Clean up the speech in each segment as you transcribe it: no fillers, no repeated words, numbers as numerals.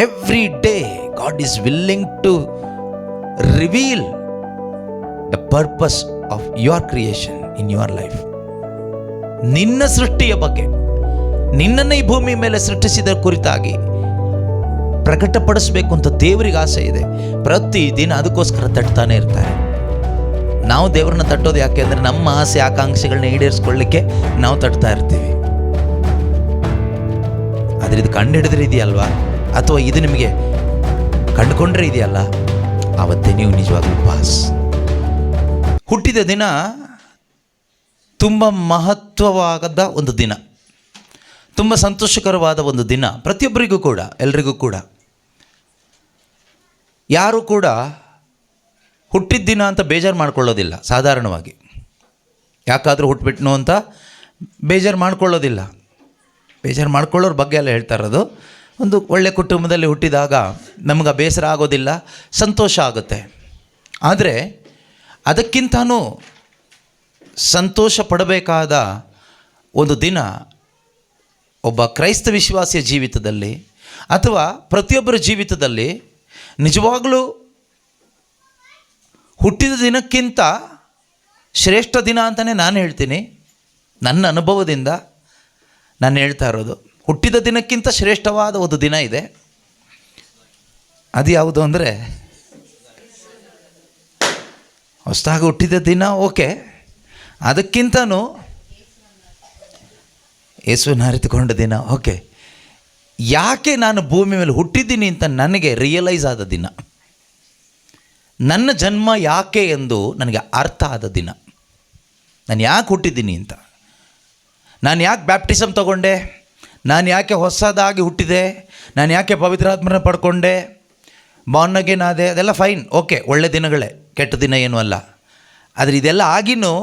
Every day God is willing to reveal the purpose of your creation in your life. ನಿನ್ನ ಸೃಷ್ಟಿಯ ಬಗ್ಗೆ, ನಿನ್ನನ್ನು ಈ ಭೂಮಿ ಮೇಲೆ ಸೃಷ್ಟಿಸಿದ ಕುರಿತಾಗಿ ಪ್ರಕಟಪಡಿಸಬೇಕು ಅಂತ ದೇವರಿಗೆ ಆಸೆ ಇದೆ. ಪ್ರತಿದಿನ ಅದಕ್ಕೋಸ್ಕರ ತಟ್ತಾನೆ ಇರ್ತಾರೆ. ನಾವು ದೇವರನ್ನ ತಟ್ಟೋದು ಯಾಕೆ ಅಂದರೆ ನಮ್ಮ ಆಸೆ ಆಕಾಂಕ್ಷೆಗಳನ್ನ ಈಡೇರಿಸ್ಕೊಳ್ಳಿಕ್ಕೆ ನಾವು ತಟ್ತಾ ಇರ್ತೀವಿ. ಆದರೆ ಇದು ಕಂಡು ಹಿಡಿದ್ರೆ ಇದೆಯಲ್ವಾ, ಅಥವಾ ಇದು ನಿಮಗೆ ಕಂಡುಕೊಂಡ್ರೆ ಇದೆಯಲ್ಲ, ಆವತ್ತೇ ನೀವು ನಿಜವಾಗ್ಲೂ ಪಾಸ್. ಹುಟ್ಟಿದ ದಿನ ತುಂಬ ಮಹತ್ವವಾದ ಒಂದು ದಿನ, ತುಂಬ ಸಂತೋಷಕರವಾದ ಒಂದು ದಿನ ಪ್ರತಿಯೊಬ್ಬರಿಗೂ ಕೂಡ, ಎಲ್ರಿಗೂ ಕೂಡ. ಯಾರೂ ಕೂಡ ಹುಟ್ಟಿದ ದಿನ ಅಂತ ಬೇಜಾರು ಮಾಡ್ಕೊಳ್ಳೋದಿಲ್ಲ ಸಾಧಾರಣವಾಗಿ. ಯಾಕಾದರೂ ಹುಟ್ಟುಬಿಟ್ನು ಅಂತ ಬೇಜಾರು ಮಾಡ್ಕೊಳ್ಳೋದಿಲ್ಲ. ಬೇಜಾರು ಮಾಡ್ಕೊಳ್ಳೋರ ಬಗ್ಗೆ ಎಲ್ಲ ಹೇಳ್ತಾ ಇರೋದು. ಒಂದು ಒಳ್ಳೆಯ ಕುಟುಂಬದಲ್ಲಿ ಹುಟ್ಟಿದಾಗ ನಮಗೆ ಬೇಸರ ಆಗೋದಿಲ್ಲ, ಸಂತೋಷ ಆಗುತ್ತೆ. ಆದರೆ ಅದಕ್ಕಿಂತನೂ ಸಂತೋಷ ಪಡಬೇಕಾದ ಒಂದು ದಿನ ಒಬ್ಬ ಕ್ರೈಸ್ತ ವಿಶ್ವಾಸಿಯ ಜೀವಿತದಲ್ಲಿ ಅಥವಾ ಪ್ರತಿಯೊಬ್ಬರ ಜೀವಿತದಲ್ಲಿ ನಿಜವಾಗಲೂ ಹುಟ್ಟಿದ ದಿನಕ್ಕಿಂತ ಶ್ರೇಷ್ಠ ದಿನ ಅಂತಲೇ ನಾನು ಹೇಳ್ತೀನಿ. ನನ್ನ ಅನುಭವದಿಂದ ನಾನು ಹೇಳ್ತಾ ಇರೋದು, ಹುಟ್ಟಿದ ದಿನಕ್ಕಿಂತ ಶ್ರೇಷ್ಠವಾದ ಒಂದು ದಿನ ಇದೆ. ಅದು ಯಾವುದು ಅಂದರೆ ಹೊಸದಾಗಿ ಹುಟ್ಟಿದ ದಿನ. ಓಕೆ, ಅದಕ್ಕಿಂತನೂ ಯೇಸುವನ್ನು ಅರಿತುಕೊಂಡ ದಿನ. ಓಕೆ, ಯಾಕೆ ನಾನು ಭೂಮಿ ಮೇಲೆ ಹುಟ್ಟಿದ್ದೀನಿ ಅಂತ ನನಗೆ ರಿಯಲೈಸ್ ಆದ ದಿನ, ನನ್ನ ಜನ್ಮ ಯಾಕೆ ಎಂದು ನನಗೆ ಅರ್ಥ ಆದ ದಿನ. ನಾನು ಯಾಕೆ ಹುಟ್ಟಿದ್ದೀನಿ ಅಂತ, ನಾನು ಯಾಕೆ ಬ್ಯಾಪ್ಟಿಸಮ್ ತಗೊಂಡೆ, ನಾನು ಯಾಕೆ ಹೊಸದಾಗಿ ಹುಟ್ಟಿದೆ, ನಾನು ಯಾಕೆ ಪವಿತ್ರಾತ್ಮನ ಪಡ್ಕೊಂಡೆ, ಬಾರ್ನ್ ಅಗೇನ್ ಆದೆ, ಅದೆಲ್ಲ ಫೈನ್, ಓಕೆ, ಒಳ್ಳೆ ದಿನಗಳೇ, ಕೆಟ್ಟ ದಿನ ಏನೂ ಅಲ್ಲ. ಆದರೆ ಇದೆಲ್ಲ ಆಗಿನೂ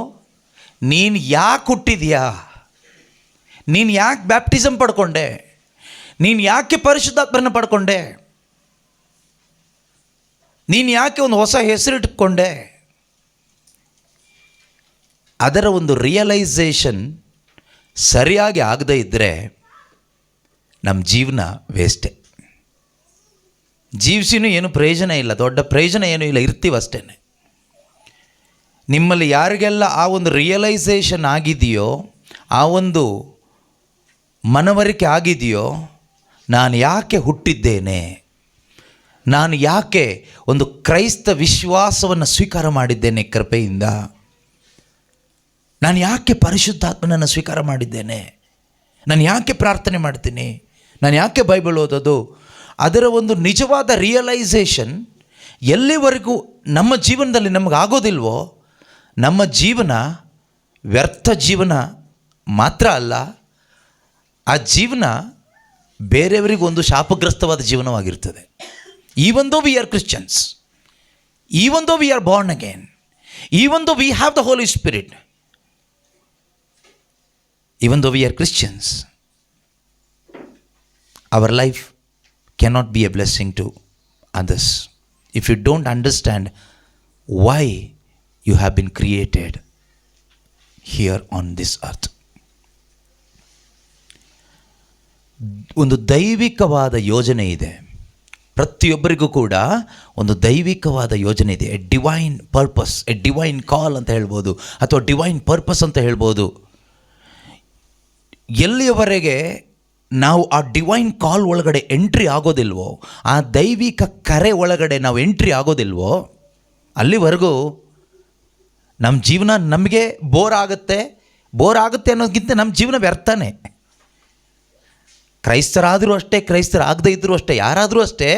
ನೀನು ಯಾಕೆ ಹುಟ್ಟಿದೆಯಾ, ನೀನು ಯಾಕೆ ಬ್ಯಾಪ್ಟಿಸಮ್ ಪಡ್ಕೊಂಡೆ, ನೀನು ಯಾಕೆ ಪರಿಶುದ್ಧಾತ್ಮನ ಪಡ್ಕೊಂಡೆ, ನೀನು ಯಾಕೆ ಒಂದು ಹೊಸ ಹೆಸರಿಟ್ಕೊಂಡೆ, ಅದರ ಒಂದು ರಿಯಲೈಸೇಷನ್ ಸರಿಯಾಗಿ ಆಗದೇ ಇದ್ದರೆ ನಮ್ಮ ಜೀವನ ವೇಸ್ಟೇ. ಜೀವಿಸಿನೂ ಏನು ಪ್ರಯೋಜನ ಇಲ್ಲ, ದೊಡ್ಡ ಪ್ರಯೋಜನ ಏನೂ ಇಲ್ಲ, ಇರ್ತೀವಷ್ಟೇ. ನಿಮ್ಮಲ್ಲಿ ಯಾರಿಗೆಲ್ಲ ಆ ಒಂದು ರಿಯಲೈಸೇಷನ್ ಆಗಿದೆಯೋ, ಆ ಒಂದು ಮನವರಿಕೆ ಆಗಿದೆಯೋ, ನಾನು ಯಾಕೆ ಹುಟ್ಟಿದ್ದೇನೆ, ನಾನು ಯಾಕೆ ಒಂದು ಕ್ರೈಸ್ತ ವಿಶ್ವಾಸವನ್ನು ಸ್ವೀಕಾರ ಮಾಡಿದ್ದೇನೆ ಕೃಪೆಯಿಂದ, ನಾನು ಯಾಕೆ ಪರಿಶುದ್ಧಾತ್ಮನನ್ನು ಸ್ವೀಕಾರ ಮಾಡಿದ್ದೇನೆ, ನಾನು ಯಾಕೆ ಪ್ರಾರ್ಥನೆ ಮಾಡ್ತೀನಿ, ನಾನು ಯಾಕೆ ಬೈಬಲ್ ಓದೋದು, ಅದರ ಒಂದು ನಿಜವಾದ ರಿಯಲೈಸೇಷನ್ ಎಲ್ಲಿವರೆಗೂ ನಮ್ಮ ಜೀವನದಲ್ಲಿ ನಮಗಾಗೋದಿಲ್ವೋ, ನಮ್ಮ ಜೀವನ ವ್ಯರ್ಥ ಜೀವನ ಮಾತ್ರ ಅಲ್ಲ, ಆ ಜೀವನ ಬೇರೆಯವರಿಗೂ ಒಂದು ಶಾಪಗ್ರಸ್ತವಾದ ಜೀವನವಾಗಿರ್ತದೆ. Even though we are Christians, even though we are born again, even though we have the Holy Spirit, even though we are Christians, our life cannot be a blessing to others if you don't understand why you have been created here on this earth. ಒಂದು ದೈವಿಕವಾದ ಯೋಜನೆ ಇದೆ, ಪ್ರತಿಯೊಬ್ಬರಿಗೂ ಕೂಡ ಒಂದು ದೈವಿಕವಾದ ಯೋಜನೆ ಇದೆ. A divine purpose, a divine call ಅಂತ ಹೇಳ್ಬೋದು, ಅಥವಾ ಡಿವೈನ್ ಪರ್ಪಸ್ ಅಂತ ಹೇಳ್ಬೋದು. ಎಲ್ಲಿಯವರೆಗೆ ನಾವು ಆ ಡಿವೈನ್ ಕಾಲ್ ಒಳಗಡೆ ಎಂಟ್ರಿ ಆಗೋದಿಲ್ವೋ, ಆ ದೈವಿಕ ಕರೆ ಒಳಗಡೆ ನಾವು ಎಂಟ್ರಿ ಆಗೋದಿಲ್ವೋ, ಅಲ್ಲಿವರೆಗೂ ನಮ್ಮ ಜೀವನ ನಮಗೆ ಬೋರ್ ಆಗುತ್ತೆ ಅನ್ನೋದಕ್ಕಿಂತ ನಮ್ಮ ಜೀವನ ವ್ಯರ್ಥನೇ. ಕ್ರೈಸ್ತರಾದರೂ ಅಷ್ಟೇ, ಕ್ರೈಸ್ತರಾಗದೇ ಇದ್ದರೂ ಅಷ್ಟೇ, ಯಾರಾದರೂ ಅಷ್ಟೇ,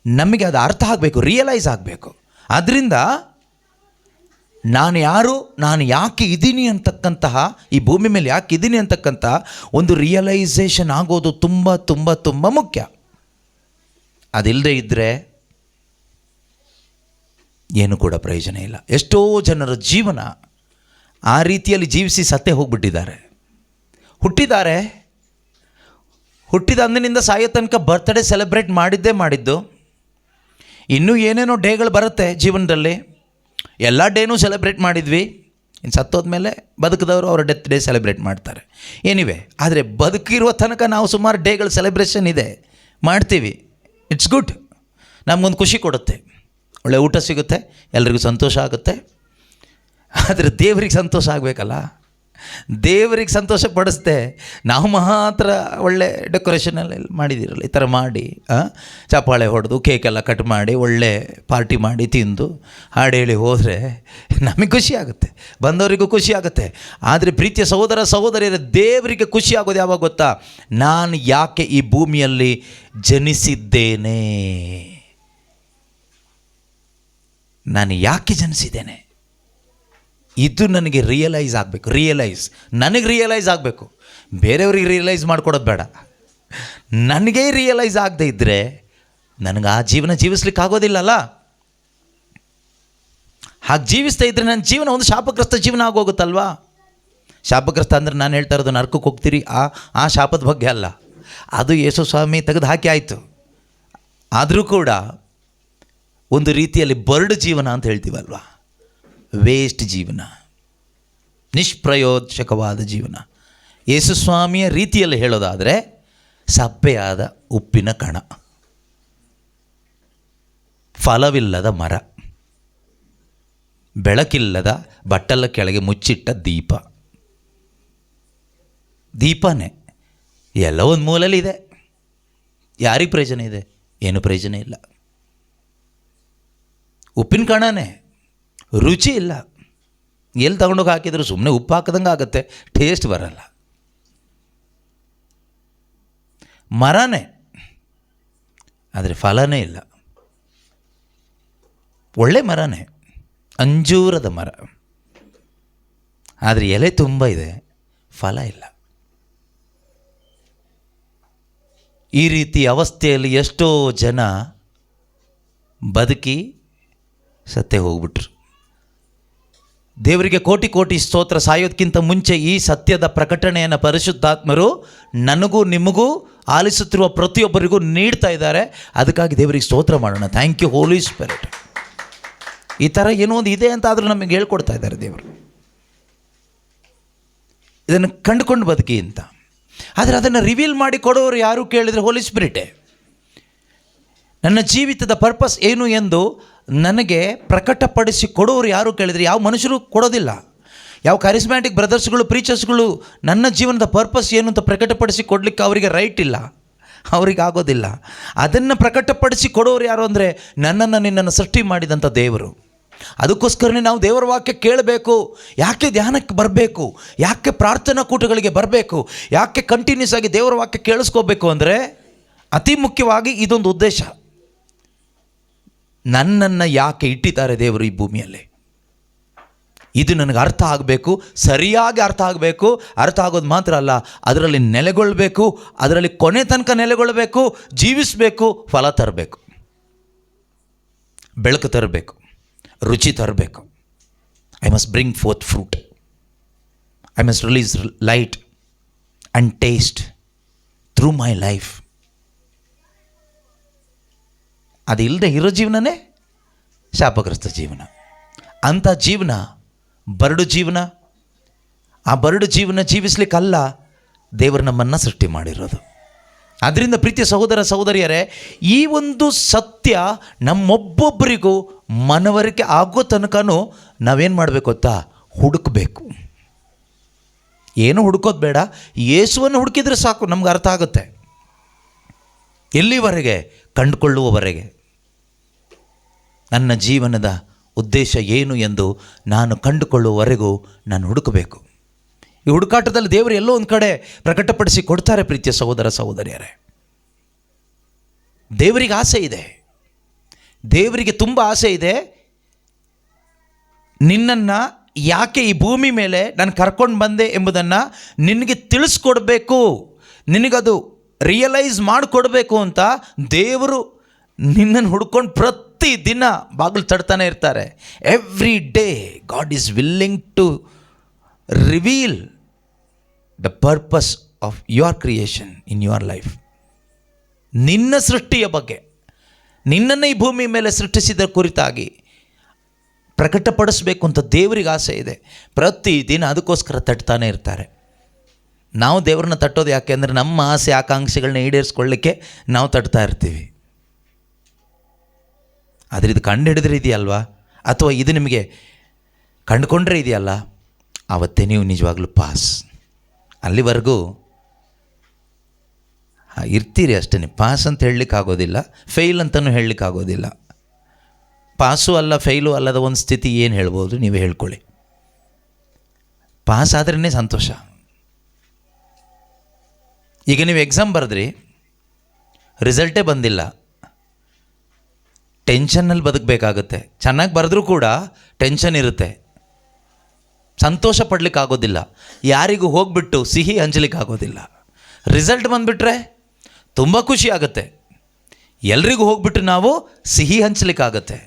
ನಮಗೆ ಅದು ಅರ್ಥ ಆಗಬೇಕು, ರಿಯಲೈಸ್ ಆಗಬೇಕು. ಆದ್ದರಿಂದ ನಾನು ಯಾರು, ನಾನು ಯಾಕೆ ಇದ್ದೀನಿ ಅಂತಕ್ಕಂತಹ, ಈ ಭೂಮಿ ಮೇಲೆ ಯಾಕೆ ಇದ್ದೀನಿ ಅಂತಕ್ಕಂಥ ಒಂದು ರಿಯಲೈಸೇಷನ್ ಆಗೋದು ತುಂಬ ತುಂಬ ತುಂಬ ಮುಖ್ಯ. ಅದಿಲ್ಲದೆ ಇದ್ದರೆ ಏನು ಕೂಡ ಪ್ರಯೋಜನ ಇಲ್ಲ. ಎಷ್ಟೋ ಜನರ ಜೀವನ ಆ ರೀತಿಯಲ್ಲಿ ಜೀವಿಸಿ ಸತ್ತೇ ಹೋಗ್ಬಿಟ್ಟಿದ್ದಾರೆ. ಹುಟ್ಟಿದ ಅಂದಿನಿಂದ ಸಾಯೋ ತನಕ ಬರ್ತ್ಡೇ ಸೆಲೆಬ್ರೇಟ್ ಮಾಡಿದ್ದು. ಇನ್ನೂ ಏನೇನೋ ಡೇಗಳು ಬರುತ್ತೆ ಜೀವನದಲ್ಲಿ, ಎಲ್ಲ ಡೇನೂ ಸೆಲೆಬ್ರೇಟ್ ಮಾಡಿದ್ವಿ. ಇನ್ನು ಸತ್ತೋದ್ಮೇಲೆ ಬದುಕಿದವರು ಅವರ ಡೆತ್ ಡೇ ಸೆಲೆಬ್ರೇಟ್ ಮಾಡ್ತಾರೆ. ಏನಿವೆ, ಆದರೆ ಬದುಕಿರುವ ತನಕ ನಾವು ಸುಮಾರು ಡೇಗಳ ಸೆಲೆಬ್ರೇಷನ್ ಇದೆ. ಮಾಡ್ತೀವಿ. ಇಟ್ಸ್ ಗುಡ್, ನಮಗೊಂದು ಖುಷಿ ಕೊಡುತ್ತೆ, ಒಳ್ಳೆ ಊಟ ಸಿಗುತ್ತೆ, ಎಲ್ರಿಗೂ ಸಂತೋಷ ಆಗುತ್ತೆ. ಆದರೆ ದೇವರಿಗೆ ಸಂತೋಷ ಆಗಬೇಕಲ್ಲ. ದೇವರಿಗೆ ಸಂತೋಷ ಪಡಿಸ್ದೆ ನಾವು ಮಾತ್ರ ಒಳ್ಳೆ ಡೆಕೋರೇಷನೆಲ್ಲ ಮಾಡಿದ್ದೀರಲ್ಲ, ಈ ಥರ ಮಾಡಿ ಚಪ್ಪಾಳೆ ಹೊಡೆದು ಕೇಕೆಲ್ಲ ಕಟ್ ಮಾಡಿ ಒಳ್ಳೆ ಪಾರ್ಟಿ ಮಾಡಿ ತಿಂದು ಹಾಡು ಹೇಳಿ ಹೋದರೆ ನಮಗೆ ಖುಷಿ ಆಗುತ್ತೆ, ಬಂದವರಿಗೂ ಖುಷಿ ಆಗುತ್ತೆ. ಆದರೆ ಪ್ರೀತಿಯ ಸಹೋದರ ಸಹೋದರಿಯರ, ದೇವರಿಗೆ ಖುಷಿ ಆಗೋದು ಯಾವಾಗ ಗೊತ್ತಾ? ನಾನು ಯಾಕೆ ಈ ಭೂಮಿಯಲ್ಲಿ ಜನಿಸಿದ್ದೇನೆ, ನಾನು ಯಾಕೆ ಜನಿಸಿದ್ದೇನೆ, ಇದು ನನಗೆ ರಿಯಲೈಸ್ ಆಗಬೇಕು. ನನಗೆ ರಿಯಲೈಸ್ ಆಗಬೇಕು, ಬೇರೆಯವ್ರಿಗೆ ರಿಯಲೈಸ್ ಮಾಡ್ಕೊಡೋದು ಬೇಡ. ನನಗೇ ರಿಯಲೈಸ್ ಆಗದೆ ಇದ್ದರೆ ನನಗೆ ಆ ಜೀವನ ಜೀವಿಸ್ಲಿಕ್ಕೆ ಆಗೋದಿಲ್ಲಲ್ಲ. ಹಾಗೆ ಜೀವಿಸ್ತಾ ಇದ್ದರೆ ನನ್ನ ಜೀವನ ಒಂದು ಶಾಪಗ್ರಸ್ತ ಜೀವನ ಆಗೋಗುತ್ತಲ್ವಾ. ಶಾಪಗ್ರಸ್ತ ಅಂದರೆ ನಾನು ಹೇಳ್ತಾ ಇರೋದು ನರಕಕ್ಕೆ ಹೋಗ್ತೀರಿ ಆ ಶಾಪದ ಬಗ್ಗೆ ಅಲ್ಲ, ಅದು ಯೇಸು ಸ್ವಾಮಿ ತೆಗೆದು ಹಾಕಿ ಆಯಿತು. ಆದರೂ ಕೂಡ ಒಂದು ರೀತಿಯಲ್ಲಿ ಬರ್ಡ್ ಜೀವನ ಅಂತ ಹೇಳ್ತೀವಲ್ವ, ವೇಸ್ಟ್ ಜೀವನ, ನಿಷ್ಪ್ರಯೋಜಕವಾದ ಜೀವನ. ಯೇಸುಸ್ವಾಮಿಯ ರೀತಿಯಲ್ಲಿ ಹೇಳೋದಾದರೆ ಸಪ್ಪೆಯಾದ ಉಪ್ಪಿನ ಕಣ, ಫಲವಿಲ್ಲದ ಮರ, ಬೆಳಕಿಲ್ಲದ ಬಟ್ಟಲ ಕೆಳಗೆ ಮುಚ್ಚಿಟ್ಟ ದೀಪನೇ ಎಲ್ಲೋ ಒಂದು ಮೂಲಲ್ಲಿ ಇದೆ. ಯಾರಿಗೆ ಪ್ರಯೋಜನ ಇದೆ? ಏನು ಪ್ರಯೋಜನ ಇಲ್ಲ. ಉಪ್ಪಿನ ಕಣನೇ, ರುಚಿ ಇಲ್ಲ. ಎಲ್ಲಿ ತಗೊಂಡೋಗಿ ಹಾಕಿದ್ರು ಸುಮ್ಮನೆ ಉಪ್ಪು ಹಾಕಿದಂಗೆ ಆಗುತ್ತೆ, ಟೇಸ್ಟ್ ಬರಲ್ಲ. ಮರನೇ, ಆದರೆ ಫಲನೇ ಇಲ್ಲ. ಒಳ್ಳೆ ಮರನೇ, ಅಂಜೂರದ ಮರ, ಆದರೆ ಎಲೆ ತುಂಬ ಇದೆ, ಫಲ ಇಲ್ಲ. ಈ ರೀತಿ ಅವಸ್ಥೆಯಲ್ಲಿ ಎಷ್ಟೋ ಜನ ಬದುಕಿ ಸತ್ತೇ ಹೋಗ್ಬಿಟ್ರು. ದೇವರಿಗೆ ಕೋಟಿ ಕೋಟಿ ಸ್ತೋತ್ರ. ಸಾಯೋದಕ್ಕಿಂತ ಮುಂಚೆ ಈ ಸತ್ಯದ ಪ್ರಕಟಣೆಯನ್ನು ಪರಿಶುದ್ಧಾತ್ಮರು ನನಗೂ ನಿಮಗೂ ಆಲಿಸುತ್ತಿರುವ ಪ್ರತಿಯೊಬ್ಬರಿಗೂ ನೀಡ್ತಾ ಇದ್ದಾರೆ. ಅದಕ್ಕಾಗಿ ದೇವರಿಗೆ ಸ್ತೋತ್ರ ಮಾಡೋಣ. Thank you holy spirit. ಈ ಥರ ಏನೋ ಒಂದು ಇದೆ ಅಂತ ಆದರೂ ನಮಗೆ ಹೇಳ್ಕೊಡ್ತಾ ಇದ್ದಾರೆ ದೇವರು, ಇದನ್ನು ಕಂಡುಕೊಂಡು ಬದುಕಿ ಅಂತ. ಆದರೆ ಅದನ್ನು ರಿವೀಲ್ ಮಾಡಿ ಕೊಡೋರು ಯಾರು ಕೇಳಿದರೆ ಹೋಲಿ ಸ್ಪಿರಿಟೇ. ನನ್ನ ಜೀವಿತದ ಪರ್ಪಸ್ ಏನು ಎಂದು ನನಗೆ ಪ್ರಕಟಪಡಿಸಿ ಕೊಡೋರು ಯಾರು ಕೇಳಿದರೆ ಯಾವ ಮನುಷ್ಯರು ಕೊಡೋದಿಲ್ಲ. ಯಾವ ಕರಿಸ್ಮ್ಯಾಟಿಕ್ ಬ್ರದರ್ಸ್ಗಳು, ಪ್ರೀಚರ್ಸ್ಗಳು ನನ್ನ ಜೀವನದ ಪರ್ಪಸ್ ಏನು ಅಂತ ಪ್ರಕಟಪಡಿಸಿ ಕೊಡಲಿಕ್ಕೆ ಅವರಿಗೆ ರೈಟ್ ಇಲ್ಲ, ಅವರಿಗೆ ಆಗೋದಿಲ್ಲ. ಅದನ್ನು ಪ್ರಕಟಪಡಿಸಿ ಕೊಡೋರು ಯಾರು ಅಂದರೆ ನನ್ನನ್ನು ನಿನ್ನನ್ನು ಸೃಷ್ಟಿ ಮಾಡಿದಂಥ ದೇವರು. ಅದಕ್ಕೋಸ್ಕರನೇ ನಾವು ದೇವರ ವಾಕ್ಯ ಕೇಳಬೇಕು. ಯಾಕೆ ಧ್ಯಾನಕ್ಕೆ ಬರಬೇಕು, ಯಾಕೆ ಪ್ರಾರ್ಥನಾ ಕೂಟಗಳಿಗೆ ಬರಬೇಕು, ಯಾಕೆ ಕಂಟಿನ್ಯೂಸ್ ಆಗಿ ದೇವರ ವಾಕ್ಯ ಕೇಳಿಸ್ಕೋಬೇಕು ಅಂದರೆ ಅತಿ ಮುಖ್ಯವಾಗಿ ಇದೊಂದು ಉದ್ದೇಶ. ನನ್ನನ್ನು ಯಾಕೆ ಇಟ್ಟಿದ್ದಾರೆ ದೇವರು ಈ ಭೂಮಿಯಲ್ಲಿ, ಇದು ನನಗೆ ಅರ್ಥ ಆಗಬೇಕು, ಸರಿಯಾಗಿ ಅರ್ಥ ಆಗಬೇಕು. ಅರ್ಥ ಆಗೋದು ಮಾತ್ರ ಅಲ್ಲ, ಅದರಲ್ಲಿ ನೆಲೆಗೊಳ್ಳಬೇಕು, ಅದರಲ್ಲಿ ಕೊನೆ ತನಕ ನೆಲೆಗೊಳ್ಳಬೇಕು, ಜೀವಿಸಬೇಕು, ಫಲ ತರಬೇಕು, ಬೆಳಕು ತರಬೇಕು, ರುಚಿ ತರಬೇಕು. I must bring fourth fruit, I must release light and taste through my life. ಅದಿಲ್ಲದೆ ಇರೋ ಜೀವನನೇ ಶಾಪಗ್ರಸ್ತ ಜೀವನ. ಅಂಥ ಜೀವನ ಬರಡು ಜೀವನ. ಆ ಬರಡು ಜೀವನ ಜೀವಿಸ್ಲಿಕ್ಕಲ್ಲ ದೇವರು ನಮ್ಮನ್ನು ಸೃಷ್ಟಿ ಮಾಡಿರೋದು. ಆದ್ದರಿಂದ ಪ್ರೀತಿಯ ಸಹೋದರ ಸಹೋದರಿಯರೇ, ಈ ಒಂದು ಸತ್ಯ ನಮ್ಮೊಬ್ಬೊಬ್ಬರಿಗೂ ಮನವರಿಕೆ ಆಗೋ ತನಕನೂ ನಾವೇನು ಮಾಡಬೇಕು ಗೊತ್ತಾ? ಹುಡುಕಬೇಕು. ಏನು ಹುಡುಕೋದು ಬೇಡ, ಯೇಸುವನ್ನು ಹುಡುಕಿದ್ರೆ ಸಾಕು, ನಮ್ಗೆ ಅರ್ಥ ಆಗುತ್ತೆ. ಎಲ್ಲಿವರೆಗೆ? ಕಂಡುಕೊಳ್ಳುವವರೆಗೆ. ನನ್ನ ಜೀವನದ ಉದ್ದೇಶ ಏನು ಎಂದು ನಾನು ಕಂಡುಕೊಳ್ಳುವವರೆಗೂ ನಾನು ಹುಡುಕಬೇಕು. ಈ ಹುಡುಕಾಟದಲ್ಲಿ ದೇವರು ಎಲ್ಲೋ ಒಂದು ಕಡೆ ಪ್ರಕಟಪಡಿಸಿ ಕೊಡ್ತಾರೆ. ಪ್ರೀತಿಯ ಸಹೋದರ ಸಹೋದರಿಯರೇ, ದೇವರಿಗೆ ಆಸೆ ಇದೆ, ದೇವರಿಗೆ ತುಂಬ ಆಸೆ ಇದೆ. ನಿನ್ನನ್ನು ಯಾಕೆ ಈ ಭೂಮಿ ಮೇಲೆ ನಾನು ಕರ್ಕೊಂಡು ಬಂದೆ ಎಂಬುದನ್ನು ನಿನಗೆ ತಿಳಿಸ್ಕೊಡ್ಬೇಕು, ನಿನಗದು ರಿಯಲೈಸ್ ಮಾಡಿಕೊಡ್ಬೇಕು ಅಂತ ದೇವರು ನಿನ್ನನ್ನು ಹುಡ್ಕೊಂಡು ಪ್ರತಿ ದಿನ ಬಾಗಿಲು ತಡ್ತಾನೆ ಇರ್ತಾರೆ. Every day God is willing to reveal the purpose of your creation in your life. ನಿನ್ನ ಸೃಷ್ಟಿಯ ಬಗ್ಗೆ, ನಿನ್ನನ್ನು ಈ ಭೂಮಿ ಮೇಲೆ ಸೃಷ್ಟಿಸಿದ ಕುರಿತಾಗಿ ಪ್ರಕಟಪಡಿಸಬೇಕು ಅಂತ ದೇವರಿಗೆ ಆಸೆ ಇದೆ. ಪ್ರತಿದಿನ ಅದಕ್ಕೋಸ್ಕರ ತಟ್ತಾನೆ ಇರ್ತಾರೆ. ನಾವು ದೇವ್ರನ್ನ ತಟ್ಟೋದು ಯಾಕೆ ಅಂದರೆ ನಮ್ಮ ಆಸೆ ಆಕಾಂಕ್ಷೆಗಳನ್ನ ಈಡೇರಿಸ್ಕೊಳ್ಳಿಕ್ಕೆ ನಾವು ತಟ್ತಾ ಇರ್ತೀವಿ. ಆದರೆ ಇದು ಕಂಡು ಹಿಡಿದ್ರೆ ಇದೆಯಲ್ವಾ, ಅಥವಾ ಇದು ನಿಮಗೆ ಕಂಡುಕೊಂಡ್ರೆ ಇದೆಯಲ್ಲ, ಆವತ್ತೇ ನೀವು ನಿಜವಾಗ್ಲೂ ಪಾಸ್. ಅಲ್ಲಿವರೆಗೂ ಇರ್ತೀರಿ ಅಷ್ಟೇ. ಪಾಸ್ ಅಂತ ಹೇಳಲಿಕ್ಕಾಗೋದಿಲ್ಲ, ಫೇಲ್ ಅಂತಲೂ ಹೇಳಲಿಕ್ಕಾಗೋದಿಲ್ಲ. ಪಾಸು ಅಲ್ಲ ಫೇಲು ಅಲ್ಲದ ಒಂದು ಸ್ಥಿತಿ ಏನು ಹೇಳ್ಬೋದು ನೀವೇ ಹೇಳ್ಕೊಳ್ಳಿ. ಪಾಸ್ ಆದ್ರೇ ಸಂತೋಷ. ಈಗ ನೀವು ಎಕ್ಸಾಮ್ ಬರೆದ್ರಿ, ರಿಸಲ್ಟೇ ಬಂದಿಲ್ಲ, ಟೆನ್ಷನ್ನಲ್ಲಿ ಬದುಕಬೇಕಾಗುತ್ತೆ. ಚೆನ್ನಾಗಿ ಬರೆದ್ರೂ ಕೂಡ ಟೆನ್ಷನ್ ಇರುತ್ತೆ, ಸಂತೋಷ ಪಡಲಿಕ್ಕಾಗೋದಿಲ್ಲ, ಯಾರಿಗೂ ಹೋಗ್ಬಿಟ್ಟು ಸಿಹಿ ಹಂಚಲಿಕ್ಕಾಗೋದಿಲ್ಲ. ರಿಸಲ್ಟ್ ಬಂದುಬಿಟ್ರೆ ತುಂಬ ಖುಷಿ ಆಗುತ್ತೆ, ಎಲ್ರಿಗೂ ಹೋಗ್ಬಿಟ್ಟು ನಾವು ಸಿಹಿ ಹಂಚಲಿಕ್ಕಾಗತ್ತೆ.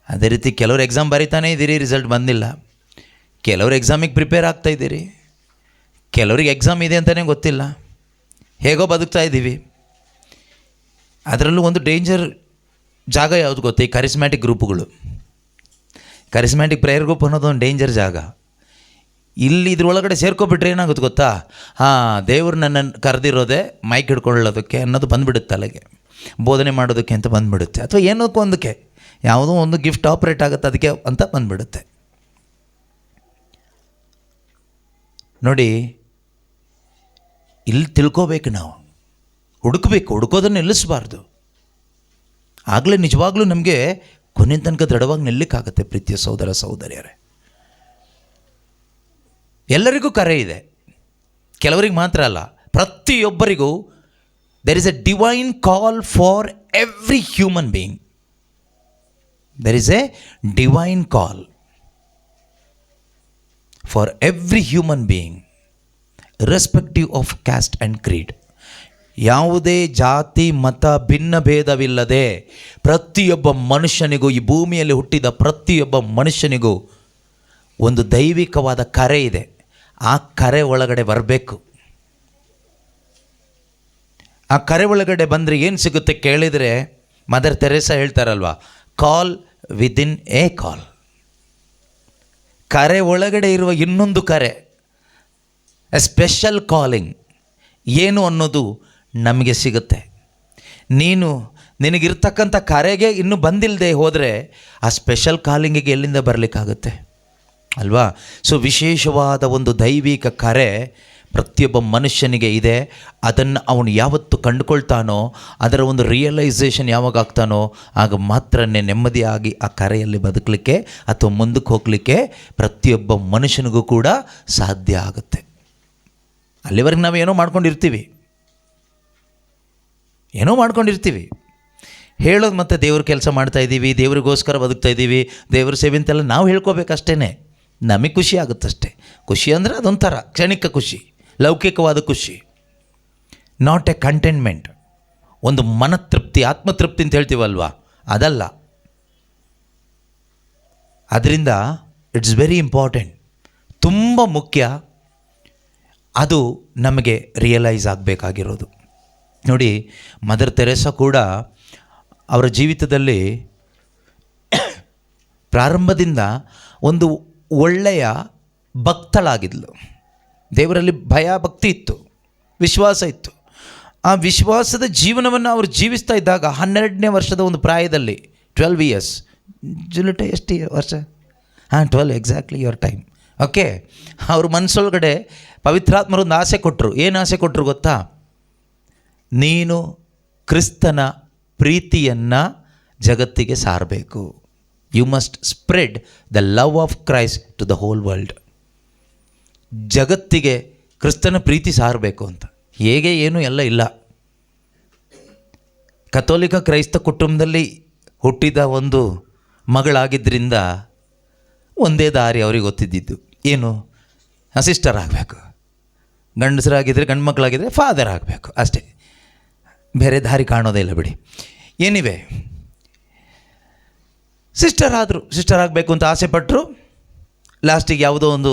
ಅದೇ ರೀತಿ ಕೆಲವರು ಎಕ್ಸಾಮ್ ಬರೀತಾನೆ ಇದ್ದೀರಿ, ರಿಸಲ್ಟ್ ಬಂದಿಲ್ಲ. ಕೆಲವರು ಎಕ್ಸಾಮಿಗೆ ಪ್ರಿಪೇರ್ ಆಗ್ತಾಯಿದ್ದೀರಿ, ಕೆಲವರಿಗೆ ಎಕ್ಸಾಮ್ ಇದೆ ಅಂತಲೇ ಗೊತ್ತಿಲ್ಲ, ಹೇಗೋ ಬದುಕ್ತಾ ಇದ್ದೀವಿ. ಅದರಲ್ಲೂ ಒಂದು ಡೇಂಜರ್ ಜಾಗ ಯಾವುದು ಗೊತ್ತಾ? ಈ ಕರಿಸ್ಮ್ಯಾಟಿಕ್ ಗ್ರೂಪ್ಗಳು. ಕರಿಸ್ಮ್ಯಾಟಿಕ್ ಪ್ರೇಯರ್ ಗ್ರೂಪ್ ಅನ್ನೋದು ಒಂದು ಡೇಂಜರ್ ಜಾಗ. ಇಲ್ಲಿ ಇದ್ರೊಳಗಡೆ ಸೇರ್ಕೊಬಿಟ್ರೆ ಏನಾಗುತ್ತೆ ಗೊತ್ತಾ? ದೇವರು ನನ್ನನ್ನು ಕರೆದಿರೋದೇ ಮೈಕ್ ಹಿಡ್ಕೊಳ್ಳೋದಕ್ಕೆ ಅನ್ನೋದು ಬಂದುಬಿಡುತ್ತೆ ಅಲ್ಲಿಗೆ, ಬೋಧನೆ ಮಾಡೋದಕ್ಕೆ ಅಂತ ಬಂದುಬಿಡುತ್ತೆ, ಅಥವಾ ಏನಕ್ಕೂ ಒಂದಕ್ಕೆ ಯಾವುದೋ ಒಂದು ಗಿಫ್ಟ್ ಆಪ್ರೇಟ್ ಆಗುತ್ತೆ ಅದಕ್ಕೆ ಅಂತ ಬಂದುಬಿಡುತ್ತೆ. ನೋಡಿ, ಇಲ್ಲಿ ತಿಳ್ಕೋಬೇಕು, ನಾವು ಹುಡುಕಬೇಕು, ಹುಡುಕೋದನ್ನು ನಿಲ್ಲಿಸಬಾರ್ದು. ಆಗಲೇ ನಿಜವಾಗ್ಲೂ ನಮಗೆ ಕೊನೆ ತನಕ ದೃಢವಾಗಿ ನಿಲ್ಲಕ್ಕಾಗತ್ತೆ. ಪ್ರೀತಿಯ ಸಹೋದರ ಸಹೋದರಿಯರೇ, ಎಲ್ಲರಿಗೂ ಕರೆ ಇದೆ, ಕೆಲವರಿಗೆ ಮಾತ್ರ ಅಲ್ಲ, ಪ್ರತಿಯೊಬ್ಬರಿಗೂ there is a divine call for every human being. There is a divine call for every human being, respective of caste and creed. ಯಾವುದೇ ಜಾತಿ ಮತ ಭಿನ್ನ ಭೇದವಿಲ್ಲದೆ ಪ್ರತಿಯೊಬ್ಬ ಮನುಷ್ಯನಿಗೂ, ಈ ಭೂಮಿಯಲ್ಲಿ ಹುಟ್ಟಿದ ಪ್ರತಿಯೊಬ್ಬ ಮನುಷ್ಯನಿಗೂ ಒಂದು ದೈವಿಕವಾದ ಕರೆ ಇದೆ. ಆ ಕರೆ ಒಳಗಡೆ ಬರಬೇಕು. ಆ ಕರೆ ಒಳಗಡೆ ಬಂದರೆ ಏನು ಸಿಗುತ್ತೆ ಕೇಳಿದರೆ, ಮದರ್ ತೆರೇಸಾ ಹೇಳ್ತಾರಲ್ವ, ಕಾಲ್ ವಿದಿನ್ ಎ ಕಾಲ್. ಕರೆ ಒಳಗಡೆ ಇರುವ ಇನ್ನೊಂದು ಕರೆ, ಎ ಸ್ಪೆಷಲ್ ಕಾಲಿಂಗ್ ಏನು ಅನ್ನೋದು ನಮಗೆ ಸಿಗುತ್ತೆ. ನಿನಗಿರ್ತಕ್ಕಂಥ ಕರೆಗೆ ಇನ್ನೂ ಬಂದಿಲ್ಲದೆ ಹೋದರೆ ಆ ಸ್ಪೆಷಲ್ ಕಾಲಿಂಗಿಗೆ ಎಲ್ಲಿಂದ ಬರಲಿಕ್ಕಾಗುತ್ತೆ ಅಲ್ವಾ? ಸೊ ವಿಶೇಷವಾದ ಒಂದು ದೈವಿಕ ಕರೆ ಪ್ರತಿಯೊಬ್ಬ ಮನುಷ್ಯನಿಗೆ ಇದೆ. ಅದನ್ನು ಅವನು ಯಾವತ್ತು ಕಂಡುಕೊಳ್ತಾನೋ, ಅದರ ಒಂದು ರಿಯಲೈಸೇಷನ್ ಯಾವಾಗ ಆಗ್ತಾನೋ, ಆಗ ಮಾತ್ರ ನೆಮ್ಮದಿಯಾಗಿ ಆ ಕರೆಯಲ್ಲಿ ಬದುಕಲಿಕ್ಕೆ ಅಥವಾ ಮುಂದಕ್ಕೆ ಹೋಗಲಿಕ್ಕೆ ಪ್ರತಿಯೊಬ್ಬ ಮನುಷ್ಯನಿಗೂ ಕೂಡ ಸಾಧ್ಯ ಆಗುತ್ತೆ. ಅಲ್ಲಿವರೆಗೆ ನಾವು ಏನೋ ಮಾಡ್ಕೊಂಡಿರ್ತೀವಿ, ಹೇಳೋದು ಮತ್ತು ದೇವ್ರ ಕೆಲಸ ಮಾಡ್ತಾಯಿದ್ದೀವಿ, ದೇವ್ರಿಗೋಸ್ಕರ ಬದುಕ್ತಾ ಇದ್ದೀವಿ, ದೇವ್ರ ಸೇವೆ ಅಂತೆಲ್ಲ ನಾವು ಹೇಳ್ಕೋಬೇಕಷ್ಟೇ. ನಮಗೆ ಖುಷಿ ಆಗುತ್ತಷ್ಟೆ. ಖುಷಿ ಅಂದರೆ ಅದೊಂಥರ ಕ್ಷಣಿಕ ಖುಷಿ, ಲೌಕಿಕವಾದ ಖುಷಿ, ನಾಟ್ ಎ ಕಂಟೆಂಟ್ಮೆಂಟ್. ಒಂದು ಮನತೃಪ್ತಿ, ಆತ್ಮತೃಪ್ತಿ ಅಂತ ಹೇಳ್ತೀವಲ್ವ, ಅದಲ್ಲ. ಅದರಿಂದ ಇಟ್ಸ್ ವೆರಿ ಇಂಪಾರ್ಟೆಂಟ್, ತುಂಬ ಮುಖ್ಯ. ಅದು ನಮಗೆ ರಿಯಲೈಸ್ ಆಗಬೇಕಾಗಿರೋದು. ನೋಡಿ, ಮದರ್ ತೆರೇಸಾ ಕೂಡ ಅವರ ಜೀವಿತದಲ್ಲಿ ಪ್ರಾರಂಭದಿಂದ ಒಂದು ಒಳ್ಳೆಯ ಭಕ್ತಳಾಗಿದ್ಲು. ದೇವರಲ್ಲಿ ಭಯ ಭಕ್ತಿ ಇತ್ತು, ವಿಶ್ವಾಸ ಇತ್ತು. ಆ ವಿಶ್ವಾಸದ ಜೀವನವನ್ನು ಅವರು ಜೀವಿಸ್ತಾ ಇದ್ದಾಗ 12ನೇ ವರ್ಷದ ಒಂದು ಪ್ರಾಯದಲ್ಲಿ, 12 ಇಯರ್ಸ್, ಜುಲಿಟೆ ಎಷ್ಟು ವರ್ಷ? 12 ಎಕ್ಸಾಕ್ಟ್ಲಿ ಯುವರ್ ಟೈಮ್. ಓಕೆ, ಅವ್ರ ಮನಸ್ಸೊಳಗಡೆ ಪವಿತ್ರಾತ್ಮರೊಂದು ಆಸೆ ಕೊಟ್ಟರು. ಏನು ಆಸೆ ಕೊಟ್ಟರು ಗೊತ್ತಾ? ನೀನು ಕ್ರಿಸ್ತನ ಪ್ರೀತಿಯನ್ನು ಜಗತ್ತಿಗೆ ಸಾರಬೇಕು. You must spread the love of Christ to the whole world. ಜಗತ್ತಿಗೆ ಕ್ರಿಸ್ತನ ಪ್ರೀತಿ ಸಾರಬೇಕು ಅಂತ. ಹೇಗೆ ಏನು ಎಲ್ಲ ಇಲ್ಲ. ಕಥೋಲಿಕ ಕ್ರೈಸ್ತ ಕುಟುಂಬದಲ್ಲಿ ಹುಟ್ಟಿದ ಒಂದು ಮಗಳಾಗಿದ್ದರಿಂದ ಒಂದೇ ದಾರಿ ಅವ್ರಿಗೆ ಗೊತ್ತಿದ್ದಿದ್ದು, ಏನು? ಸಿಸ್ಟರ್ ಆಗಬೇಕು. ಗಂಡಸರಾಗಿದ್ದರೆ, ಗಂಡು ಮಕ್ಕಳಾಗಿದ್ದರೆ ಫಾದರ್ ಆಗಬೇಕು, ಅಷ್ಟೇ. ಬೇರೆ ದಾರಿ ಕಾಣೋದೇ ಇಲ್ಲ ಬಿಡಿ. ಏನಿವೆ, ಸಿಸ್ಟರ್ ಆದರು, ಸಿಸ್ಟರ್ ಆಗಬೇಕು ಅಂತ ಆಸೆ ಪಟ್ಟರು. ಲಾಸ್ಟಿಗೆ ಯಾವುದೋ ಒಂದು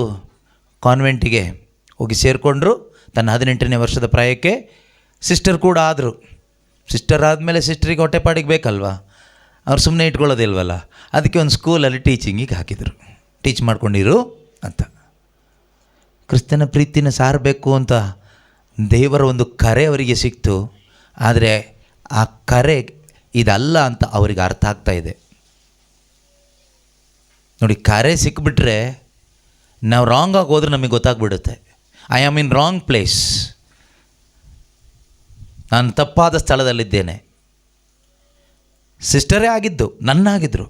ಕಾನ್ವೆಂಟಿಗೆ ಹೋಗಿ ಸೇರಿಕೊಂಡ್ರು. ತನ್ನ 18ನೇ ವರ್ಷದ ಪ್ರಾಯಕ್ಕೆ ಸಿಸ್ಟರ್ ಕೂಡ ಆದರು. ಸಿಸ್ಟರ್ ಆದಮೇಲೆ ಸಿಸ್ಟರಿಗೆ ಹೊಟ್ಟೆಪಾಡಿಗೆ ಬೇಕಲ್ವ, ಅವ್ರು ಸುಮ್ಮನೆ ಇಟ್ಕೊಳ್ಳೋದಿಲ್ವಲ್ಲ. ಅದಕ್ಕೆ ಒಂದು ಸ್ಕೂಲಲ್ಲಿ ಟೀಚಿಂಗಿಗೆ ಹಾಕಿದರು, ಟೀಚ್ ಮಾಡ್ಕೊಂಡಿರು ಅಂತ. ಕ್ರಿಸ್ತನ ಪ್ರೀತಿನ ಸಾರಬೇಕು ಅಂತ ದೇವರ ಒಂದು ಕರೆ ಅವರಿಗೆ ಸಿಕ್ತು. ಆದರೆ ಆ ಕರೆ ಇದಲ್ಲ ಅಂತ ಅವರಿಗೆ ಅರ್ಥ ಆಗ್ತಾ ಇದೆ. ನೋಡಿ, ಕರೆ ಸಿಕ್ಬಿಟ್ರೆ ನಾವು ರಾಂಗಾಗಿ ಹೋದ್ರೆ ನಮಗೆ ಗೊತ್ತಾಗ್ಬಿಡುತ್ತೆ. I am in wrong place, ನಾನು ತಪ್ಪಾದ ಸ್ಥಳದಲ್ಲಿದ್ದೇನೆ. ಸಿಸ್ಟರೇ ಆಗಿದ್ದು, ನನ್ನಾಗಿದ್ದರು,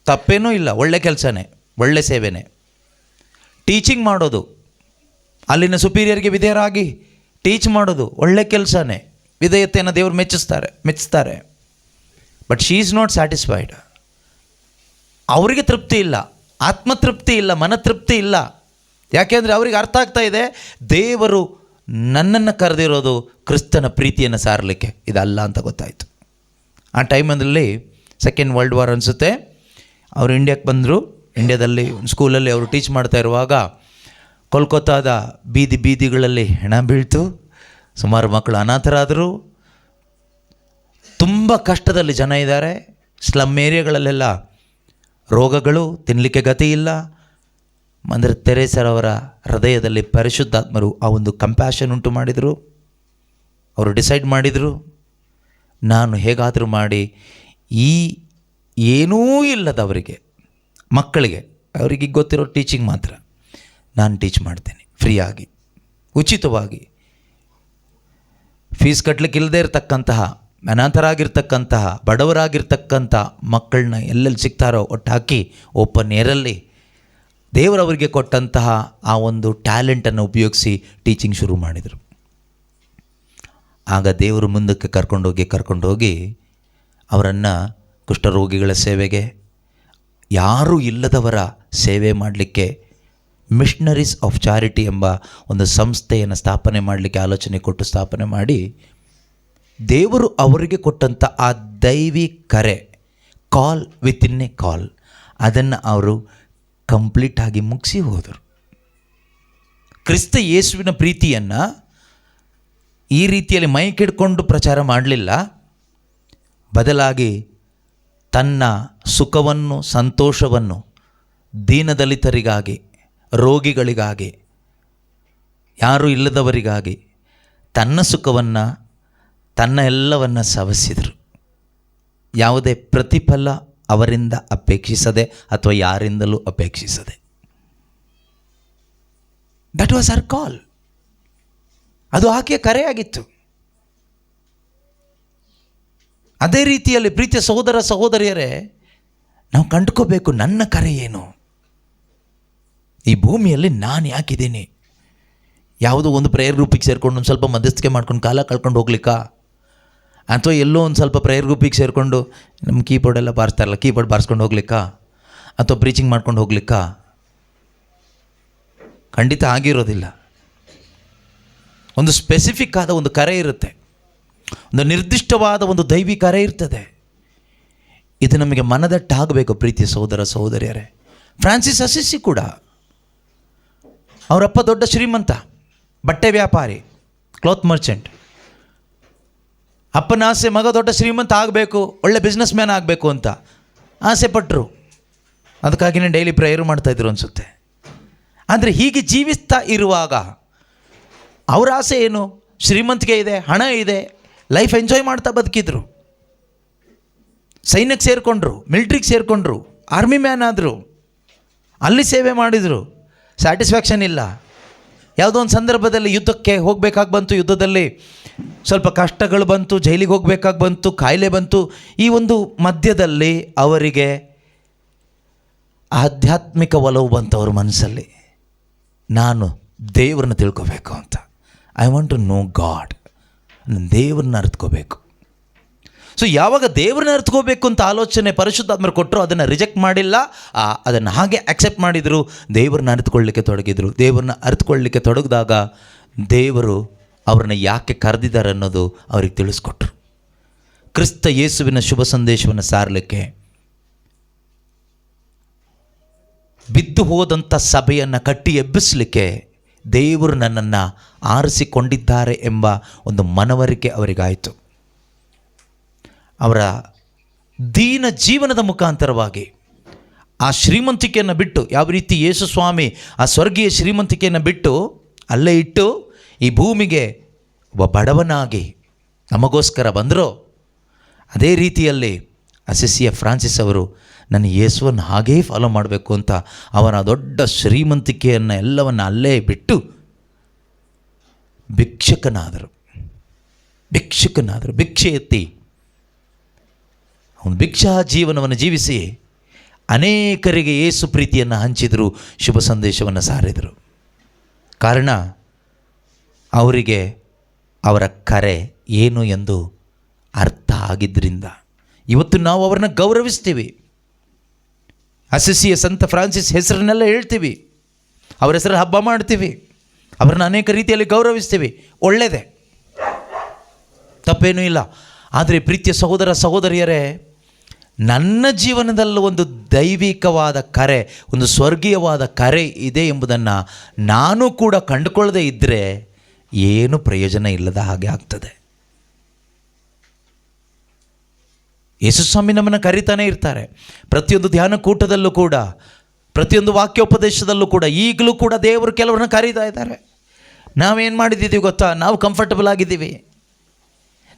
ತಪ್ಪೇನೂ ಇಲ್ಲ, ಒಳ್ಳೆ ಕೆಲಸನೇ, ಒಳ್ಳೆ ಸೇವೆನೇ. ಟೀಚಿಂಗ್ ಮಾಡೋದು, ಅಲ್ಲಿನ ಸುಪೀರಿಯರ್ಗೆ ವಿಧೇಯರಾಗಿ ಟೀಚ್ ಮಾಡೋದು ಒಳ್ಳೆ ಕೆಲಸನೇ, ವಿಧೇಯತೆಯನ್ನು ದೇವರು ಮೆಚ್ಚಿಸ್ತಾರೆ. But she is not satisfied. ಅವರಿಗೆ ತೃಪ್ತಿ ಇಲ್ಲ, ಆತ್ಮತೃಪ್ತಿ ಇಲ್ಲ, ಮನತೃಪ್ತಿ ಇಲ್ಲ. ಯಾಕೆಂದರೆ ಅವರಿಗೆ ಅರ್ಥ ಆಗ್ತಾ ಇದೆ, ದೇವರು ನನ್ನನ್ನು ಕರೆದಿರೋದು ಕ್ರಿಸ್ತನ ಪ್ರೀತಿಯನ್ನು ಸಾರಲಿಕ್ಕೆ, ಇದಲ್ಲ ಅಂತ ಗೊತ್ತಾಯಿತು. ಆ ಟೈಮಲ್ಲಿ ಸೆಕೆಂಡ್ ವರ್ಲ್ಡ್ ವಾರ್ ಅನಿಸುತ್ತೆ. ಅವರು ಇಂಡಿಯಾಕ್ಕೆ ಬಂದರು. ಇಂಡಿಯಾದಲ್ಲಿ ಸ್ಕೂಲಲ್ಲಿ ಅವರು ಟೀಚ್ ಮಾಡ್ತಾ ಇರುವಾಗ ಕೋಲ್ಕತ್ತಾದ ಬೀದಿಗಳಲ್ಲಿ ಹೆಣ ಬೀಳ್ತು. ಸುಮಾರು ಮಕ್ಕಳು ಅನಾಥರಾದರು. ತುಂಬ ಕಷ್ಟದಲ್ಲಿ ಜನ ಇದ್ದಾರೆ. ಸ್ಲಮ್ ಏರಿಯಾಗಳಲ್ಲೆಲ್ಲ ರೋಗಗಳು, ತಿನ್ನಲಿಕ್ಕೆ ಗತಿ ಇಲ್ಲ. ಅಂದರೆ ತೆರೇಸರವರ ಹೃದಯದಲ್ಲಿ ಪರಿಶುದ್ಧಾತ್ಮರು ಆ ಒಂದು ಕಂಪ್ಯಾಷನ್ ಉಂಟು ಮಾಡಿದರು. ಅವರು ಡಿಸೈಡ್ ಮಾಡಿದರು, ನಾನು ಹೇಗಾದರೂ ಮಾಡಿ ಈ ಏನೂ ಇಲ್ಲದವರಿಗೆ, ಮಕ್ಕಳಿಗೆ, ಅವರಿಗೆ ಗೊತ್ತಿರೋ ಟೀಚಿಂಗ್ ಮಾತ್ರ ನಾನು ಟೀಚ್ ಮಾಡ್ತೇನೆ, ಫ್ರೀಯಾಗಿ, ಉಚಿತವಾಗಿ. ಫೀಸ್ ಕಟ್ಟಲಿಕ್ಕೆ ಇಲ್ಲದೇ ಇರತಕ್ಕಂತಹ, ಅನಾಥರಾಗಿರ್ತಕ್ಕಂತಹ, ಬಡವರಾಗಿರ್ತಕ್ಕಂಥ ಮಕ್ಕಳನ್ನ ಎಲ್ಲೆಲ್ಲಿ ಸಿಗ್ತಾರೋ ಒಟ್ಟು ಹಾಕಿ ಓಪನ್ ಏರಲ್ಲಿ ದೇವರವರಿಗೆ ಕೊಟ್ಟಂತಹ ಆ ಒಂದು ಟ್ಯಾಲೆಂಟನ್ನು ಉಪಯೋಗಿಸಿ ಟೀಚಿಂಗ್ ಶುರು ಮಾಡಿದರು. ಆಗ ದೇವರು ಮುಂದಕ್ಕೆ ಕರ್ಕೊಂಡೋಗಿ ಅವರನ್ನು ಕುಷ್ಠರೋಗಿಗಳ ಸೇವೆಗೆ, ಯಾರೂ ಇಲ್ಲದವರ ಸೇವೆ ಮಾಡಲಿಕ್ಕೆ ಮಿಷನರೀಸ್ ಆಫ್ ಚಾರಿಟಿ ಎಂಬ ಒಂದು ಸಂಸ್ಥೆಯನ್ನು ಸ್ಥಾಪನೆ ಮಾಡಲಿಕ್ಕೆ ಆಲೋಚನೆ ಕೊಟ್ಟು ಸ್ಥಾಪನೆ ಮಾಡಿ, ದೇವರು ಅವರಿಗೆ ಕೊಟ್ಟಂಥ ಆ ದೈವಿ ಕರೆ, ಕಾಲ್ ವಿತಿನ್ ಎ ಕಾಲ್, ಅದನ್ನು ಅವರು ಕಂಪ್ಲೀಟಾಗಿ ಮುಗಿಸಿ ಹೋದರು. ಕ್ರಿಸ್ತ ಯೇಸುವಿನ ಪ್ರೀತಿಯನ್ನು ಈ ರೀತಿಯಲ್ಲಿ ಮೈಕಿಡ್ಕೊಂಡು ಪ್ರಚಾರ ಮಾಡಲಿಲ್ಲ. ಬದಲಾಗಿ ತನ್ನ ಸುಖವನ್ನು, ಸಂತೋಷವನ್ನು ದೀನದಲಿತರಿಗಾಗಿ, ರೋಗಿಗಳಿಗಾಗಿ, ಯಾರೂ ಇಲ್ಲದವರಿಗಾಗಿ ತನ್ನ ಸುಖವನ್ನು, ತನ್ನ ಎಲ್ಲವನ್ನು ಸವಸಿದರು. ಯಾವುದೇ ಪ್ರತಿಫಲ ಅವರಿಂದ ಅಪೇಕ್ಷಿಸದೆ ಅಥವಾ ಯಾರಿಂದಲೂ ಅಪೇಕ್ಷಿಸದೆ. ದಟ್ ವಾಸ್ ಹರ್ ಕಾಲ್. ಅದು ಆಕೆಯ ಕರೆಯಾಗಿತ್ತು. ಅದೇ ರೀತಿಯಲ್ಲಿ ಪ್ರೀತಿಯ ಸಹೋದರ ಸಹೋದರಿಯರೇ, ನಾವು ಕಂಡುಕೋಬೇಕು, ನನ್ನ ಕರೆ ಏನು, ಈ ಭೂಮಿಯಲ್ಲಿ ನಾನು ಯಾಕಿದ್ದೀನಿ. ಯಾವುದೋ ಒಂದು ಪ್ರೇಯರ್ ಗ್ರೂಪಿಗೆ ಸೇರಿಕೊಂಡು ಒಂದು ಸ್ವಲ್ಪ ಮಧ್ಯಸ್ಥಿಕೆ ಮಾಡ್ಕೊಂಡು ಕಾಲ ಕಳ್ಕೊಂಡು ಹೋಗ್ಲಿಕ್ಕಾ, ಅಥವಾ ಎಲ್ಲೋ ಒಂದು ಸ್ವಲ್ಪ ಪ್ರೇಯರ್ ಗ್ರೂಪಿಗೆ ಸೇರಿಕೊಂಡು ನಮ್ಮ ಕೀಬೋರ್ಡೆಲ್ಲ ಬಾರಿಸ್ತಾರಲ್ಲ, ಕೀಬೋರ್ಡ್ ಬಾರಿಸ್ಕೊಂಡು ಹೋಗ್ಲಿಕ್ಕಾ, ಅಥವಾ ಪ್ರೀಚಿಂಗ್ ಮಾಡ್ಕೊಂಡು ಹೋಗ್ಲಿಕ್ಕಾ? ಖಂಡಿತ ಆಗಿರೋದಿಲ್ಲ. ಒಂದು ಸ್ಪೆಸಿಫಿಕ್ ಆದ ಒಂದು ಕರೆ ಇರುತ್ತೆ, ಒಂದು ನಿರ್ದಿಷ್ಟವಾದ ಒಂದು ದೈವಿ ಕರೆ ಇರ್ತದೆ. ಇದು ನಮಗೆ ಮನದಟ್ಟಾಗಬೇಕು ಪ್ರೀತಿಯ ಸಹೋದರ ಸಹೋದರಿಯರೇ. ಫ್ರಾನ್ಸಿಸ್ ಅಸಿಸಿ ಕೂಡ, ಅವರಪ್ಪ ದೊಡ್ಡ ಶ್ರೀಮಂತ, ಬಟ್ಟೆ ವ್ಯಾಪಾರಿ, ಕ್ಲಾತ್ ಮರ್ಚೆಂಟ್. ಅಪ್ಪನ ಆಸೆ ಮಗ ದೊಡ್ಡ ಶ್ರೀಮಂತ ಆಗಬೇಕು, ಒಳ್ಳೆ ಬಿಸ್ನೆಸ್ ಮ್ಯಾನ್ ಆಗಬೇಕು ಅಂತ ಆಸೆ ಪಟ್ಟರು. ಅದಕ್ಕಾಗಿಯೇ ಡೈಲಿ ಪ್ರೇಯರ್ ಮಾಡ್ತಾಯಿದ್ರು ಅನಿಸುತ್ತೆ. ಆದರೆ ಹೀಗೆ ಜೀವಿಸ್ತಾ ಇರುವಾಗ ಅವರ ಆಸೆ ಏನು? ಶ್ರೀಮಂತಿಕೆ ಇದೆ, ಹಣ ಇದೆ, ಲೈಫ್ ಎಂಜಾಯ್ ಮಾಡ್ತಾ ಬದುಕಿದ್ರು. ಸೈನ್ಯಕ್ಕೆ ಸೇರಿಕೊಂಡ್ರು, ಮಿಲ್ಟ್ರಿಗೆ ಸೇರಿಕೊಂಡ್ರು, ಆರ್ಮಿ ಮ್ಯಾನ್ ಆದರು, ಅಲ್ಲಿ ಸೇವೆ ಮಾಡಿದರು. ಸ್ಯಾಟಿಸ್ಫ್ಯಾಕ್ಷನ್ ಇಲ್ಲ. ಯಾವುದೋ ಒಂದು ಸಂದರ್ಭದಲ್ಲಿ ಯುದ್ಧಕ್ಕೆ ಹೋಗಬೇಕಾಗಿ ಬಂತು, ಯುದ್ಧದಲ್ಲಿ ಸ್ವಲ್ಪ ಕಷ್ಟಗಳು ಬಂತು, ಜೈಲಿಗೆ ಹೋಗಬೇಕಾಗಿ ಬಂತು, ಕಾಯಿಲೆ ಬಂತು. ಈ ಒಂದು ಮಧ್ಯದಲ್ಲಿ ಅವರಿಗೆ ಆಧ್ಯಾತ್ಮಿಕ ಒಲವು ಬಂತು ಅವ್ರ ಮನಸ್ಸಲ್ಲಿ. ನಾನು ದೇವ್ರನ್ನ ತಿಳ್ಕೋಬೇಕು ಅಂತ. I want to know God. ದೇವ್ರನ್ನ ಅರ್ಥಕೋಬೇಕು. ಸೊ ಯಾವಾಗ ದೇವ್ರನ್ನ ಅರ್ಥಕೋಬೇಕು ಅಂತ ಆಲೋಚನೆ ಪರಿಶುದ್ಧಾತ್ಮರು ಕೊಟ್ಟರು, ಅದನ್ನು ರಿಜೆಕ್ಟ್ ಮಾಡಿಲ್ಲ, ಅದನ್ನು ಹಾಗೆ ಅಕ್ಸೆಪ್ಟ್ ಮಾಡಿದರು. ದೇವ್ರನ್ನ ಅರ್ಥಕೊಳ್ಳಿಕ್ಕೆ ತೊಡಗಿದರು. ದೇವ್ರನ್ನ ಅರ್ಥಕೊಳ್ಳಿಕ್ಕೆ ತೊಡಗಿದಾಗ ದೇವರು ಅವ್ರನ್ನ ಯಾಕೆ ಕರೆದಿದ್ದಾರೆ ಅನ್ನೋದು ಅವ್ರಿಗೆ ತಿಳಿಸ್ಕೊಟ್ರು. ಕ್ರಿಸ್ತ ಯೇಸುವಿನ ಶುಭ ಸಂದೇಶವನ್ನು ಸಾರಲಿಕ್ಕೆ ಬಿದ್ದು ಹೋದಂಥ ಸಭೆಯನ್ನು ಕಟ್ಟಿ ಎಬ್ಬಿಸಲಿಕ್ಕೆ ದೇವರು ನನ್ನನ್ನು ಆರಿಸಿಕೊಂಡಿದ್ದಾರೆ ಎಂಬ ಒಂದು ಮನವರಿಕೆ ಅವರಿಗಾಯಿತು. ಅವರ ದೀನ ಜೀವನದ ಮುಖಾಂತರವಾಗಿ ಆ ಶ್ರೀಮಂತಿಕೆಯನ್ನು ಬಿಟ್ಟು, ಯಾವ ರೀತಿ ಯೇಸು ಸ್ವಾಮಿ ಆ ಸ್ವರ್ಗೀಯ ಶ್ರೀಮಂತಿಕೆಯನ್ನು ಬಿಟ್ಟು ಅಲ್ಲೇ ಇಟ್ಟು ಈ ಭೂಮಿಗೆ ಒಬ್ಬ ಬಡವನಾಗಿ ನಮಗೋಸ್ಕರ ಬಂದರೋ, ಅದೇ ರೀತಿಯಲ್ಲಿ ಅಸಿಸಿಯ ಫ್ರಾನ್ಸಿಸ್ ಅವರು ನನ್ನ ಯೇಸುವನ್ನು ಹಾಗೇ ಫಾಲೋ ಮಾಡಬೇಕು ಅಂತ ಅವನ ದೊಡ್ಡ ಶ್ರೀಮಂತಿಕೆಯನ್ನು ಎಲ್ಲವನ್ನು ಅಲ್ಲೇ ಬಿಟ್ಟು ಭಿಕ್ಷುಕನಾದರು. ಭಿಕ್ಷೆ ಎತ್ತಿ ಅವನು ಭಿಕ್ಷಾ ಜೀವನವನ್ನು ಜೀವಿಸಿ ಅನೇಕರಿಗೆ ಯೇಸು ಪ್ರೀತಿಯನ್ನು ಹಂಚಿದರು, ಶುಭ ಸಂದೇಶವನ್ನು ಸಾರಿದರು. ಕಾರಣ ಅವರಿಗೆ ಅವರ ಕರೆ ಏನು ಎಂದು ಅರ್ಥ ಆಗಿದ್ದರಿಂದ ಇವತ್ತು ನಾವು ಅವರನ್ನು ಗೌರವಿಸ್ತೀವಿ. ಅಸಿಸಿಯ ಸಂತ ಫ್ರಾನ್ಸಿಸ್ ಹೆಸರನ್ನೆಲ್ಲ ಹೇಳ್ತೀವಿ, ಅವರ ಹೆಸರು ಹಬ್ಬ ಮಾಡ್ತೀವಿ, ಅವರನ್ನು ಅನೇಕ ರೀತಿಯಲ್ಲಿ ಗೌರವಿಸ್ತೀವಿ. ಒಳ್ಳೆಯದೇ, ತಪ್ಪೇನೂ ಇಲ್ಲ. ಆದರೆ ಪ್ರೀತಿಯ ಸಹೋದರ ಸಹೋದರಿಯರೇ, ನನ್ನ ಜೀವನದಲ್ಲಿ ಒಂದು ದೈವಿಕವಾದ ಕರೆ, ಒಂದು ಸ್ವರ್ಗೀಯವಾದ ಕರೆ ಇದೆ ಎಂಬುದನ್ನು ನಾನು ಕೂಡ ಕಂಡುಕೊಳ್ಳದೆ ಇದ್ದರೆ ಏನು ಪ್ರಯೋಜನ ಇಲ್ಲದ ಹಾಗೆ ಆಗ್ತದೆ. ಯೇಸುಸ್ವಾಮಿ ನಮ್ಮನ್ನು ಕರೀತಾನೆ ಇರ್ತಾರೆ. ಪ್ರತಿಯೊಂದು ಧ್ಯಾನ ಕೂಟದಲ್ಲೂ ಕೂಡ, ಪ್ರತಿಯೊಂದು ವಾಕ್ಯೋಪದೇಶದಲ್ಲೂ ಕೂಡ, ಈಗಲೂ ಕೂಡ ದೇವರು ಕೆಲವರನ್ನ ಕರೀತಾ ಇದ್ದಾರೆ. ನಾವೇನು ಮಾಡಿದ್ದೀವಿ ಗೊತ್ತಾ? ನಾವು ಕಂಫರ್ಟಬಲ್ ಆಗಿದ್ದೀವಿ.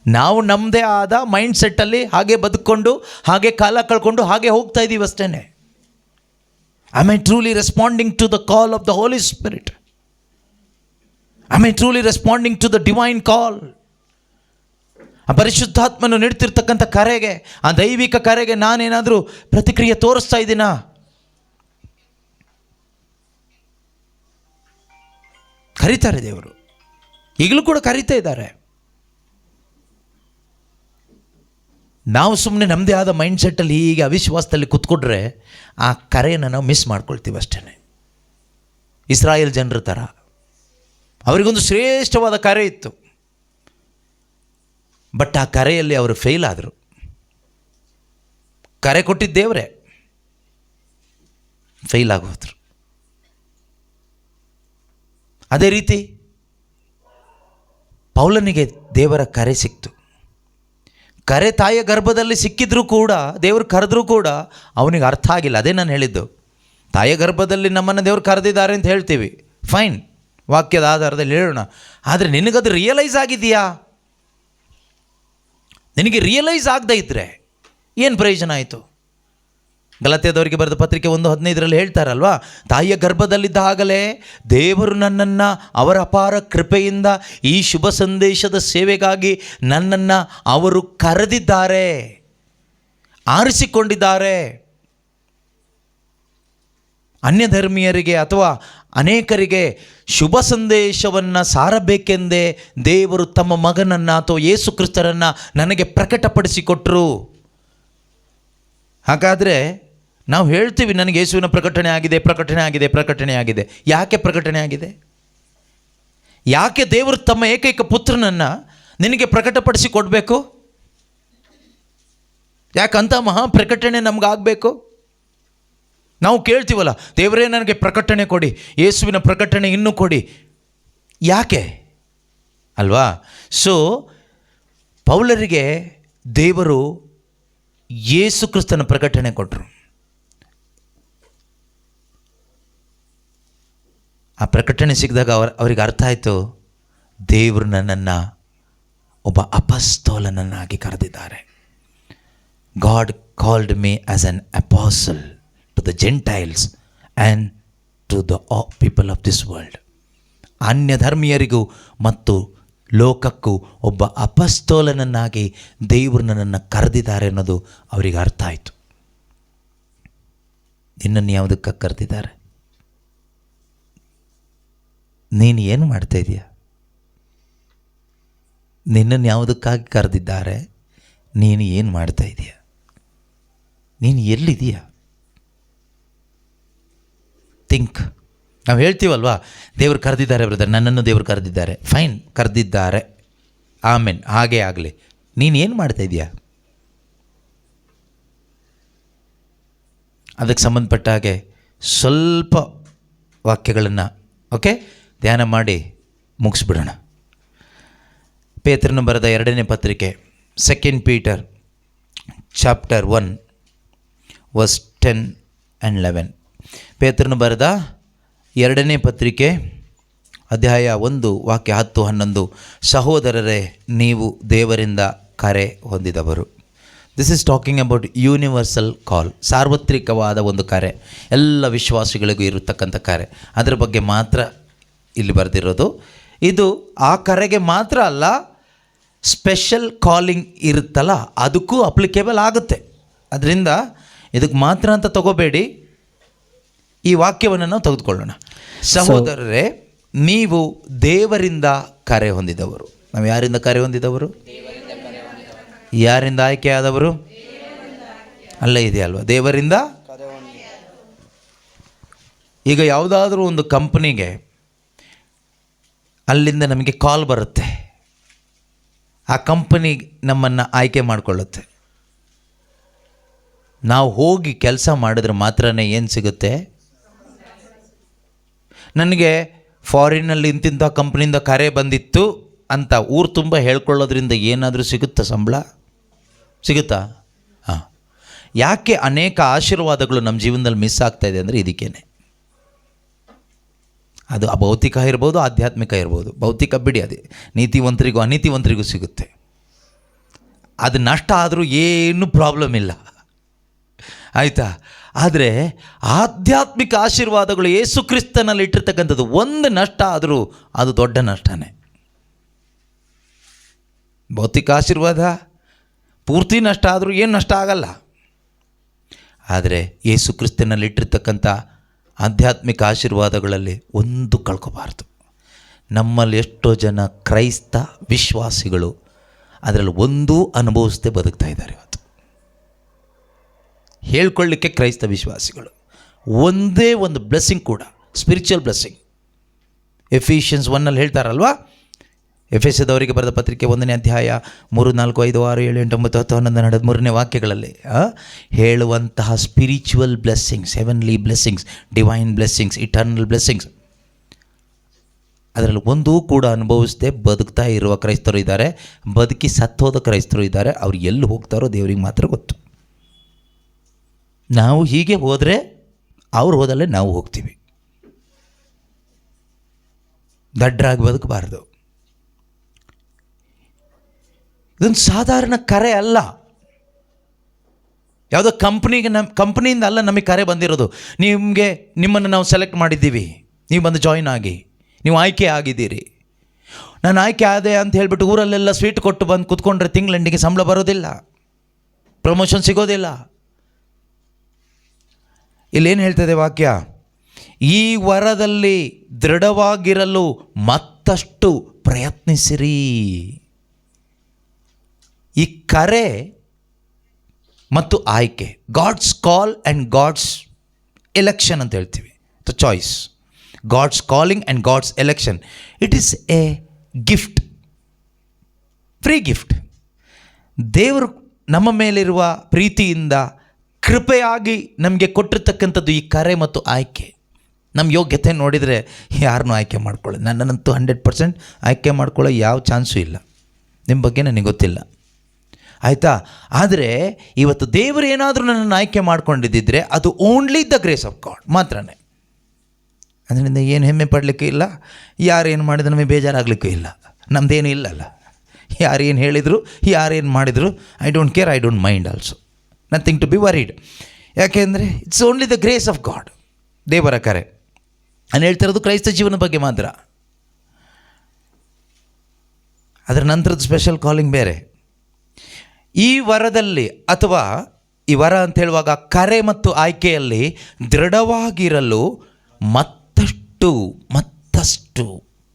ನಾವು ನಮ್ಮದೇ ಆದ ಮೈಂಡ್ ಸೆಟ್ಟಲ್ಲಿ ಹಾಗೆ ಬದುಕೊಂಡು, ಹಾಗೆ ಕಾಲ ಕಳ್ಕೊಂಡು, ಹಾಗೆ ಹೋಗ್ತಾ ಇದ್ದೀವಿ ಅಷ್ಟೇ. Am I truly responding to the call of the holy spirit? Am I truly responding to the divine call? ಆ ಪರಿಶುದ್ಧಾತ್ಮನು ನೀಡ್ತಿರ್ತಕ್ಕಂಥ ಕರೆಗೆ, ಆ ದೈವಿಕ ಕರೆಗೆ ನಾನೇನಾದರೂ ಪ್ರತಿಕ್ರಿಯೆ ತೋರಿಸ್ತಾ ಇದ್ದೀನಾ? ಕರೀತಾರೆ ದೇವರು, ಈಗಲೂ ಕೂಡ ಕರೀತಾ ಇದ್ದಾರೆ. ನಾವು ಸುಮ್ಮನೆ ನಮ್ಮದೇ ಆದ ಮೈಂಡ್ ಸೆಟ್ಟಲ್ಲಿ ಹೀಗೆ ಅವಿಶ್ವಾಸದಲ್ಲಿ ಕೂತ್ಕೊಂಡ್ರೆ ಆ ಕರೆಯನ್ನು ನಾವು ಮಿಸ್ ಮಾಡ್ಕೊಳ್ತೀವಿ ಅಷ್ಟೇ. ಇಸ್ರಾಯೇಲ್ ಜನರ ಥರ ಅವರಿಗೊಂದು ಶ್ರೇಷ್ಠವಾದ ಕರೆ ಇತ್ತು, ಬಟ್ ಆ ಕರೆಯಲ್ಲಿ ಅವರು ಫೇಲ್ ಆದರು. ಕರೆ ಕೊಟ್ಟಿದ್ದೇವ್ರೆ, ಫೇಲ್ ಆಗೋದ್ರು. ಅದೇ ರೀತಿ ಪೌಲನಿಗೆ ದೇವರ ಕರೆ ಸಿಕ್ತು. ಕರೆ ತಾಯಿಯ ಗರ್ಭದಲ್ಲಿ ಸಿಕ್ಕಿದ್ರೂ ಕೂಡ, ದೇವರು ಕರೆದ್ರೂ ಕೂಡ ಅವನಿಗೆ ಅರ್ಥ ಆಗಿಲ್ಲ. ಅದೇ ನಾನು ಹೇಳಿದ್ದು, ತಾಯಿಯ ಗರ್ಭದಲ್ಲಿ ನಮ್ಮನ್ನು ದೇವರು ಕರೆದಿದ್ದಾರೆ ಅಂತ ಹೇಳ್ತೀವಿ, ಫೈನ್, ವಾಕ್ಯದ ಆಧಾರದಲ್ಲಿ ಹೇಳೋಣ. ಆದರೆ ನಿನಗದು ರಿಯಲೈಸ್ ಆಗಿದೆಯಾ? ನಿನಗೆ ರಿಯಲೈಸ್ ಆಗದೇ ಇದ್ದರೆ ಏನು ಪ್ರಯೋಜನ ಆಯಿತು? ಗಲಾತ್ಯದವರಿಗೆ ಬರೆದ ಪತ್ರಿಕೆ 1:15 ಹೇಳ್ತಾರಲ್ವಾ, ತಾಯಿಯ ಗರ್ಭದಲ್ಲಿದ್ದಾಗಲೇ ದೇವರು ನನ್ನನ್ನು ಅವರ ಅಪಾರ ಕೃಪೆಯಿಂದ ಈ ಶುಭ ಸಂದೇಶದ ಸೇವೆಗಾಗಿ ನನ್ನನ್ನು ಅವರು ಕರೆದಿದ್ದಾರೆ, ಆರಿಸಿಕೊಂಡಿದ್ದಾರೆ. ಅನ್ಯ ಧರ್ಮೀಯರಿಗೆ ಅಥವಾ ಅನೇಕರಿಗೆ ಶುಭ ಸಂದೇಶವನ್ನು ಸಾರಬೇಕೆಂದೇ ದೇವರು ತಮ್ಮ ಮಗನನ್ನು ಅಥವಾ ಯೇಸು ಕ್ರಿಸ್ತರನ್ನು ನನಗೆ ಪ್ರಕಟಪಡಿಸಿಕೊಟ್ರು. ಹಾಗಾದರೆ ನಾವು ಹೇಳ್ತೀವಿ, ನನಗೆ ಯೇಸುವಿನ ಪ್ರಕಟಣೆ ಆಗಿದೆ, ಪ್ರಕಟಣೆ ಆಗಿದೆ, ಪ್ರಕಟಣೆ ಆಗಿದೆ. ಯಾಕೆ ಪ್ರಕಟಣೆ ಆಗಿದೆ? ಯಾಕೆ ದೇವರು ತಮ್ಮ ಏಕೈಕ ಪುತ್ರನನ್ನು ನಿನಗೆ ಪ್ರಕಟಪಡಿಸಿ ಕೊಡಬೇಕು? ಯಾಕಂತ ಮಹಾ ಪ್ರಕಟಣೆ ನಮಗಾಗಬೇಕು? ನಾವು ಕೇಳ್ತೀವಲ್ಲ, ದೇವರೇ ನನಗೆ ಪ್ರಕಟಣೆ ಕೊಡಿ, ಯೇಸುವಿನ ಪ್ರಕಟಣೆ ಇನ್ನೂ ಕೊಡಿ. ಯಾಕೆ ಅಲ್ವಾ? ಸೊ ಪೌಲರಿಗೆ ದೇವರು ಯೇಸು ಕ್ರಿಸ್ತನ ಪ್ರಕಟಣೆ ಕೊಟ್ಟರು. ಆ ಪ್ರಕಟಣೆ ಸಿಕ್ಕಿದಾಗ ಅವರಿಗೆ ಅರ್ಥ ಆಯಿತು, ದೇವರು ನನ್ನನ್ನು ಒಬ್ಬ ಅಪಸ್ತೋಲನನ್ನಾಗಿ ಕರೆದಿದ್ದಾರೆ. God called me as an apostle to the Gentiles and to the people of this world. ಅನ್ಯ ಧರ್ಮೀಯರಿಗೂ ಮತ್ತು ಲೋಕಕ್ಕೂ ಒಬ್ಬ ಅಪಸ್ತೋಲನನ್ನಾಗಿ ದೇವರು ನನ್ನನ್ನು ಕರೆದಿದ್ದಾರೆ ಅನ್ನೋದು ಅವರಿಗೆ ಅರ್ಥ ಆಯಿತು. ನಿನ್ನನ್ನು ಯಾವುದಕ್ಕೆ ಕರೆದಿದ್ದಾರೆ? ನೀನು ಏನು ಮಾಡ್ತಾ ಇದೀಯ? ನಿನ್ನನ್ನು ಯಾವುದಕ್ಕಾಗಿ ಕರೆದಿದ್ದಾರೆ? ನೀನು ಏನು ಮಾಡ್ತಾ ಇದೀಯ? ನೀನು ಎಲ್ಲಿದೀಯ? ಥಿಂಕ್. ನಾವು ಹೇಳ್ತೀವಲ್ವಾ, ದೇವರು ಕರೆದಿದ್ದಾರೆ ಬ್ರದರ್, ನನ್ನನ್ನು ದೇವರು ಕರೆದಿದ್ದಾರೆ. ಫೈನ್, ಕರೆದಿದ್ದಾರೆ, ಆಮೇನ್, ಹಾಗೇ ಆಗಲಿ. ನೀನು ಏನು ಮಾಡ್ತಾ ಇದೀಯ? ಅದಕ್ಕೆ ಸಂಬಂಧಪಟ್ಟ ಹಾಗೆ ಸ್ವಲ್ಪ ವಾಕ್ಯಗಳನ್ನು ಧ್ಯಾನ ಮಾಡಿ ಮುಗಿಸ್ಬಿಡೋಣ. ಪೇತ್ರನು ಬರೆದ 2ನೇ ಪತ್ರಿಕೆ, 2 Peter chapter 1 verse 10 ಆ್ಯಂಡ್ 11. ಪೇತ್ರನು ಬರೆದ 2ನೇ ಪತ್ರಿಕೆ ಅಧ್ಯಾಯ 1 ವಾಕ್ಯ 10, 11. ಸಹೋದರರೇ, ನೀವು ದೇವರಿಂದ ಕರೆ ಹೊಂದಿದವರು. This is talking about universal call, ಸಾರ್ವತ್ರಿಕವಾದ ಒಂದು ಕರೆ, ಎಲ್ಲ ವಿಶ್ವಾಸಿಗಳಿಗೂ ಇರತಕ್ಕಂಥ ಕರೆ. ಅದರ ಬಗ್ಗೆ ಮಾತ್ರ ಇಲ್ಲಿ ಬರೆದಿರೋದು. ಇದು ಆ ಕರೆಗೆ ಮಾತ್ರ ಅಲ್ಲ, ಸ್ಪೆಷಲ್ ಕಾಲಿಂಗ್ ಇರುತ್ತಲ್ಲ ಅದಕ್ಕೂ ಅಪ್ಲಿಕೇಬಲ್ ಆಗುತ್ತೆ. ಅದರಿಂದ ಇದಕ್ಕೆ ಮಾತ್ರ ಅಂತ ತಗೋಬೇಡಿ. ಈ ವಾಕ್ಯವನ್ನು ನಾವು ತೆಗೆದುಕೊಳ್ಳೋಣ. ಸಹೋದರರೇ, ನೀವು ದೇವರಿಂದ ಕರೆ ಹೊಂದಿದವರು. ನಾವು ಯಾರಿಂದ ಕರೆ ಹೊಂದಿದವರು? ಯಾರಿಂದ ಆಯ್ಕೆಯಾದವರು? ಅಲ್ಲೇ ಇದೆಯಲ್ವ, ದೇವರಿಂದ. ಈಗ ಯಾವುದಾದ್ರೂ ಒಂದು ಕಂಪ್ನಿಗೆ ಅಲ್ಲಿಂದ ನಮಗೆ ಕಾಲ್ ಬರುತ್ತೆ, ಆ ಕಂಪನಿ ನಮ್ಮನ್ನು ಆಯ್ಕೆ ಮಾಡಿಕೊಳ್ಳುತ್ತೆ. ನಾವು ಹೋಗಿ ಕೆಲಸ ಮಾಡಿದ್ರೆ ಮಾತ್ರ ಏನು ಸಿಗುತ್ತೆ? ನನಗೆ ಫಾರಿನಲ್ಲಿ ಇಂತಿಂಥ ಕಂಪ್ನಿಯಿಂದ ಕರೆ ಬಂದಿತ್ತು ಅಂತ ಊರು ತುಂಬ ಹೇಳ್ಕೊಳ್ಳೋದ್ರಿಂದ ಏನಾದರೂ ಸಿಗುತ್ತಾ? ಸಂಬಳ ಸಿಗುತ್ತಾ? ಹಾಂ. ಯಾಕೆ ಅನೇಕ ಆಶೀರ್ವಾದಗಳು ನಮ್ಮ ಜೀವನದಲ್ಲಿ ಮಿಸ್ ಆಗ್ತಾಯಿದೆ ಅಂದರೆ ಇದಕ್ಕೇನೆ. ಅದು ಭೌತಿಕ ಇರ್ಬೋದು, ಆಧ್ಯಾತ್ಮಿಕ ಇರ್ಬೋದು. ಭೌತಿಕ ಬಿಡಿ, ಅದೇ ನೀತಿವಂತರಿಗೂ ಅನೀತಿವಂತರಿಗೂ ಸಿಗುತ್ತೆ. ಅದು ನಷ್ಟ ಆದರೂ ಏನೂ ಪ್ರಾಬ್ಲಮ್ ಇಲ್ಲ, ಆಯಿತಾ? ಆದರೆ ಆಧ್ಯಾತ್ಮಿಕ ಆಶೀರ್ವಾದಗಳು ಯೇಸು ಕ್ರಿಸ್ತನಲ್ಲಿ ಇಟ್ಟಿರ್ತಕ್ಕಂಥದ್ದು ಒಂದು ನಷ್ಟ ಆದರೂ ಅದು ದೊಡ್ಡ ನಷ್ಟನೇ. ಭೌತಿಕ ಆಶೀರ್ವಾದ ಪೂರ್ತಿ ನಷ್ಟ ಆದರೂ ಏನು ನಷ್ಟ ಆಗಲ್ಲ. ಆದರೆ ಯೇಸು ಕ್ರಿಸ್ತನಲ್ಲಿ ಇಟ್ಟಿರ್ತಕ್ಕಂಥ ಆಧ್ಯಾತ್ಮಿಕ ಆಶೀರ್ವಾದಗಳಲ್ಲಿ ಒಂದು ಕಳ್ಕೋಬಾರ್ದು. ನಮ್ಮಲ್ಲಿ ಎಷ್ಟೋ ಜನ ಕ್ರೈಸ್ತ ವಿಶ್ವಾಸಿಗಳು ಅದರಲ್ಲಿ ಒಂದೂ ಅನುಭವಿಸದೆ ಬದುಕ್ತಾ ಇದ್ದಾರೆ ಇವತ್ತು. ಹೇಳ್ಕೊಳ್ಳಿಕ್ಕೆ ಕ್ರೈಸ್ತ ವಿಶ್ವಾಸಿಗಳು ಒಂದೇ ಒಂದು ಬ್ಲೆಸ್ಸಿಂಗ್ ಕೂಡ, ಸ್ಪಿರಿಚುವಲ್ ಬ್ಲೆಸ್ಸಿಂಗ್. ಎಫಿಷಿಯನ್ಸ್ 1 ಹೇಳ್ತಾರಲ್ವಾ, ಎಫೆಸದವರಿಗೆ ಬರೆದ ಪತ್ರಿಕೆ 1ನೇ ಅಧ್ಯಾಯ 3, 4, 5, 6, 7, 8, 9, 10, 11, 13 ವಾಕ್ಯಗಳಲ್ಲಿ ಹೇಳುವಂತಹ spiritual blessings, heavenly blessings, divine blessings, eternal blessings, ಅದರಲ್ಲಿ ಒಂದೂ ಕೂಡ ಅನುಭವಿಸದೆ ಬದುಕ್ತಾ ಇರುವ ಕ್ರೈಸ್ತರು ಇದ್ದಾರೆ, ಬದುಕಿ ಸತ್ತೋದ ಕ್ರೈಸ್ತರು ಇದ್ದಾರೆ. ಅವ್ರು ಎಲ್ಲಿ ಹೋಗ್ತಾರೋ ದೇವರಿಗೆ ಮಾತ್ರ ಗೊತ್ತು. ನಾವು ಹೀಗೆ ಹೋದರೆ ಅವ್ರು ಹೋದಲ್ಲೇ ನಾವು ಹೋಗ್ತೀವಿ. ದಡ್ಡರಾಗಿ ಬದುಕಬಾರ್ದು. ಇದೊಂದು ಸಾಧಾರಣ ಕರೆ ಅಲ್ಲ. ಯಾವುದೋ ಕಂಪ್ನಿಯಿಂದ ಅಲ್ಲ ನಮಗೆ ಕರೆ ಬಂದಿರೋದು. ನಿಮ್ಮನ್ನು ನಾವು ಸೆಲೆಕ್ಟ್ ಮಾಡಿದ್ದೀವಿ, ನೀವು ಬಂದು ಜಾಯಿನ್ ಆಗಿ, ನೀವು ಆಯ್ಕೆ ಆಗಿದ್ದೀರಿ. ನಾನು ಆಯ್ಕೆ ಆದೆ ಅಂತ ಹೇಳಿಬಿಟ್ಟು ಊರಲ್ಲೆಲ್ಲ ಸ್ವೀಟ್ ಕೊಟ್ಟು ಬಂದು ಕೂತ್ಕೊಂಡ್ರೆ ತಿಂಗಳಂಡಿಗೆ ಸಂಬಳ ಬರೋದಿಲ್ಲ, ಪ್ರಮೋಷನ್ ಸಿಗೋದಿಲ್ಲ. ಇಲ್ಲೇನು ಹೇಳ್ತದೆ ವಾಕ್ಯ? ಈ ವರದಲ್ಲಿ ದೃಢವಾಗಿರಲು ಮತ್ತಷ್ಟು ಪ್ರಯತ್ನಿಸಿರಿ. ಈ ಕರೆ ಮತ್ತು ಆಯ್ಕೆ, God's call and God's election ಅಂತ ಹೇಳ್ತೀವಿ. The choice, God's calling and God's election, it is a gift, free gift. ದೇವರು ನಮ್ಮ ಮೇಲಿರುವ ಪ್ರೀತಿಯಿಂದ ಕೃಪೆಯಾಗಿ ನಮಗೆ ಕೊಟ್ಟಿರ್ತಕ್ಕಂಥದ್ದು ಈ ಕರೆ ಮತ್ತು ಆಯ್ಕೆ. ನಮ್ಮ ಯೋಗ್ಯತೆ ನೋಡಿದರೆ ಯಾರನ್ನೂ ಆಯ್ಕೆ ಮಾಡ್ಕೊಳ್ಳೋದು, ನನ್ನನ್ನಂತೂ 100% ಆಯ್ಕೆ ಮಾಡ್ಕೊಳ್ಳೋ ಯಾವ ಚಾನ್ಸು ಇಲ್ಲ. ನಿಮ್ಮ ಬಗ್ಗೆ ನನಗೆ ಗೊತ್ತಿಲ್ಲ, ಆಯಿತಾ? ಆದರೆ ಇವತ್ತು ದೇವರು ಏನಾದರೂ ನನ್ನನ್ನು ಆಯ್ಕೆ ಮಾಡ್ಕೊಂಡಿದ್ದಿದ್ರೆ ಅದು only the grace of god ಮಾತ್ರನೇ. ಅದರಿಂದ ಏನು ಹೆಮ್ಮೆ ಪಡಲಿಕ್ಕೂ ಇಲ್ಲ, ಯಾರೇನು ಮಾಡಿದ್ರು ನಮಗೆ ಬೇಜಾರಾಗಲಿಕ್ಕೂ ಇಲ್ಲ. ನಮ್ಮದೇನು ಇಲ್ಲಲ್ಲ, ಯಾರೇನು ಹೇಳಿದರು, ಯಾರೇನು ಮಾಡಿದರು, I don't care, I don't mind also, nothing to be worried. ಯಾಕೆಂದರೆ it's only the grace of God, ದೇವರ ಕರೆ. ನಾನು ಹೇಳ್ತಿರೋದು ಕ್ರೈಸ್ತ ಜೀವನದ ಬಗ್ಗೆ ಮಾತ್ರ. ಅದರ ನಂತರದ ಸ್ಪೆಷಲ್ ಕಾಲಿಂಗ್ ಬೇರೆ. ಈ ವರದಲ್ಲಿ, ಅಥವಾ ಈ ವರ ಅಂತ ಹೇಳುವಾಗ ಕರೆ ಮತ್ತು ಆಯ್ಕೆಯಲ್ಲಿ ದೃಢವಾಗಿರಲು ಮತ್ತಷ್ಟು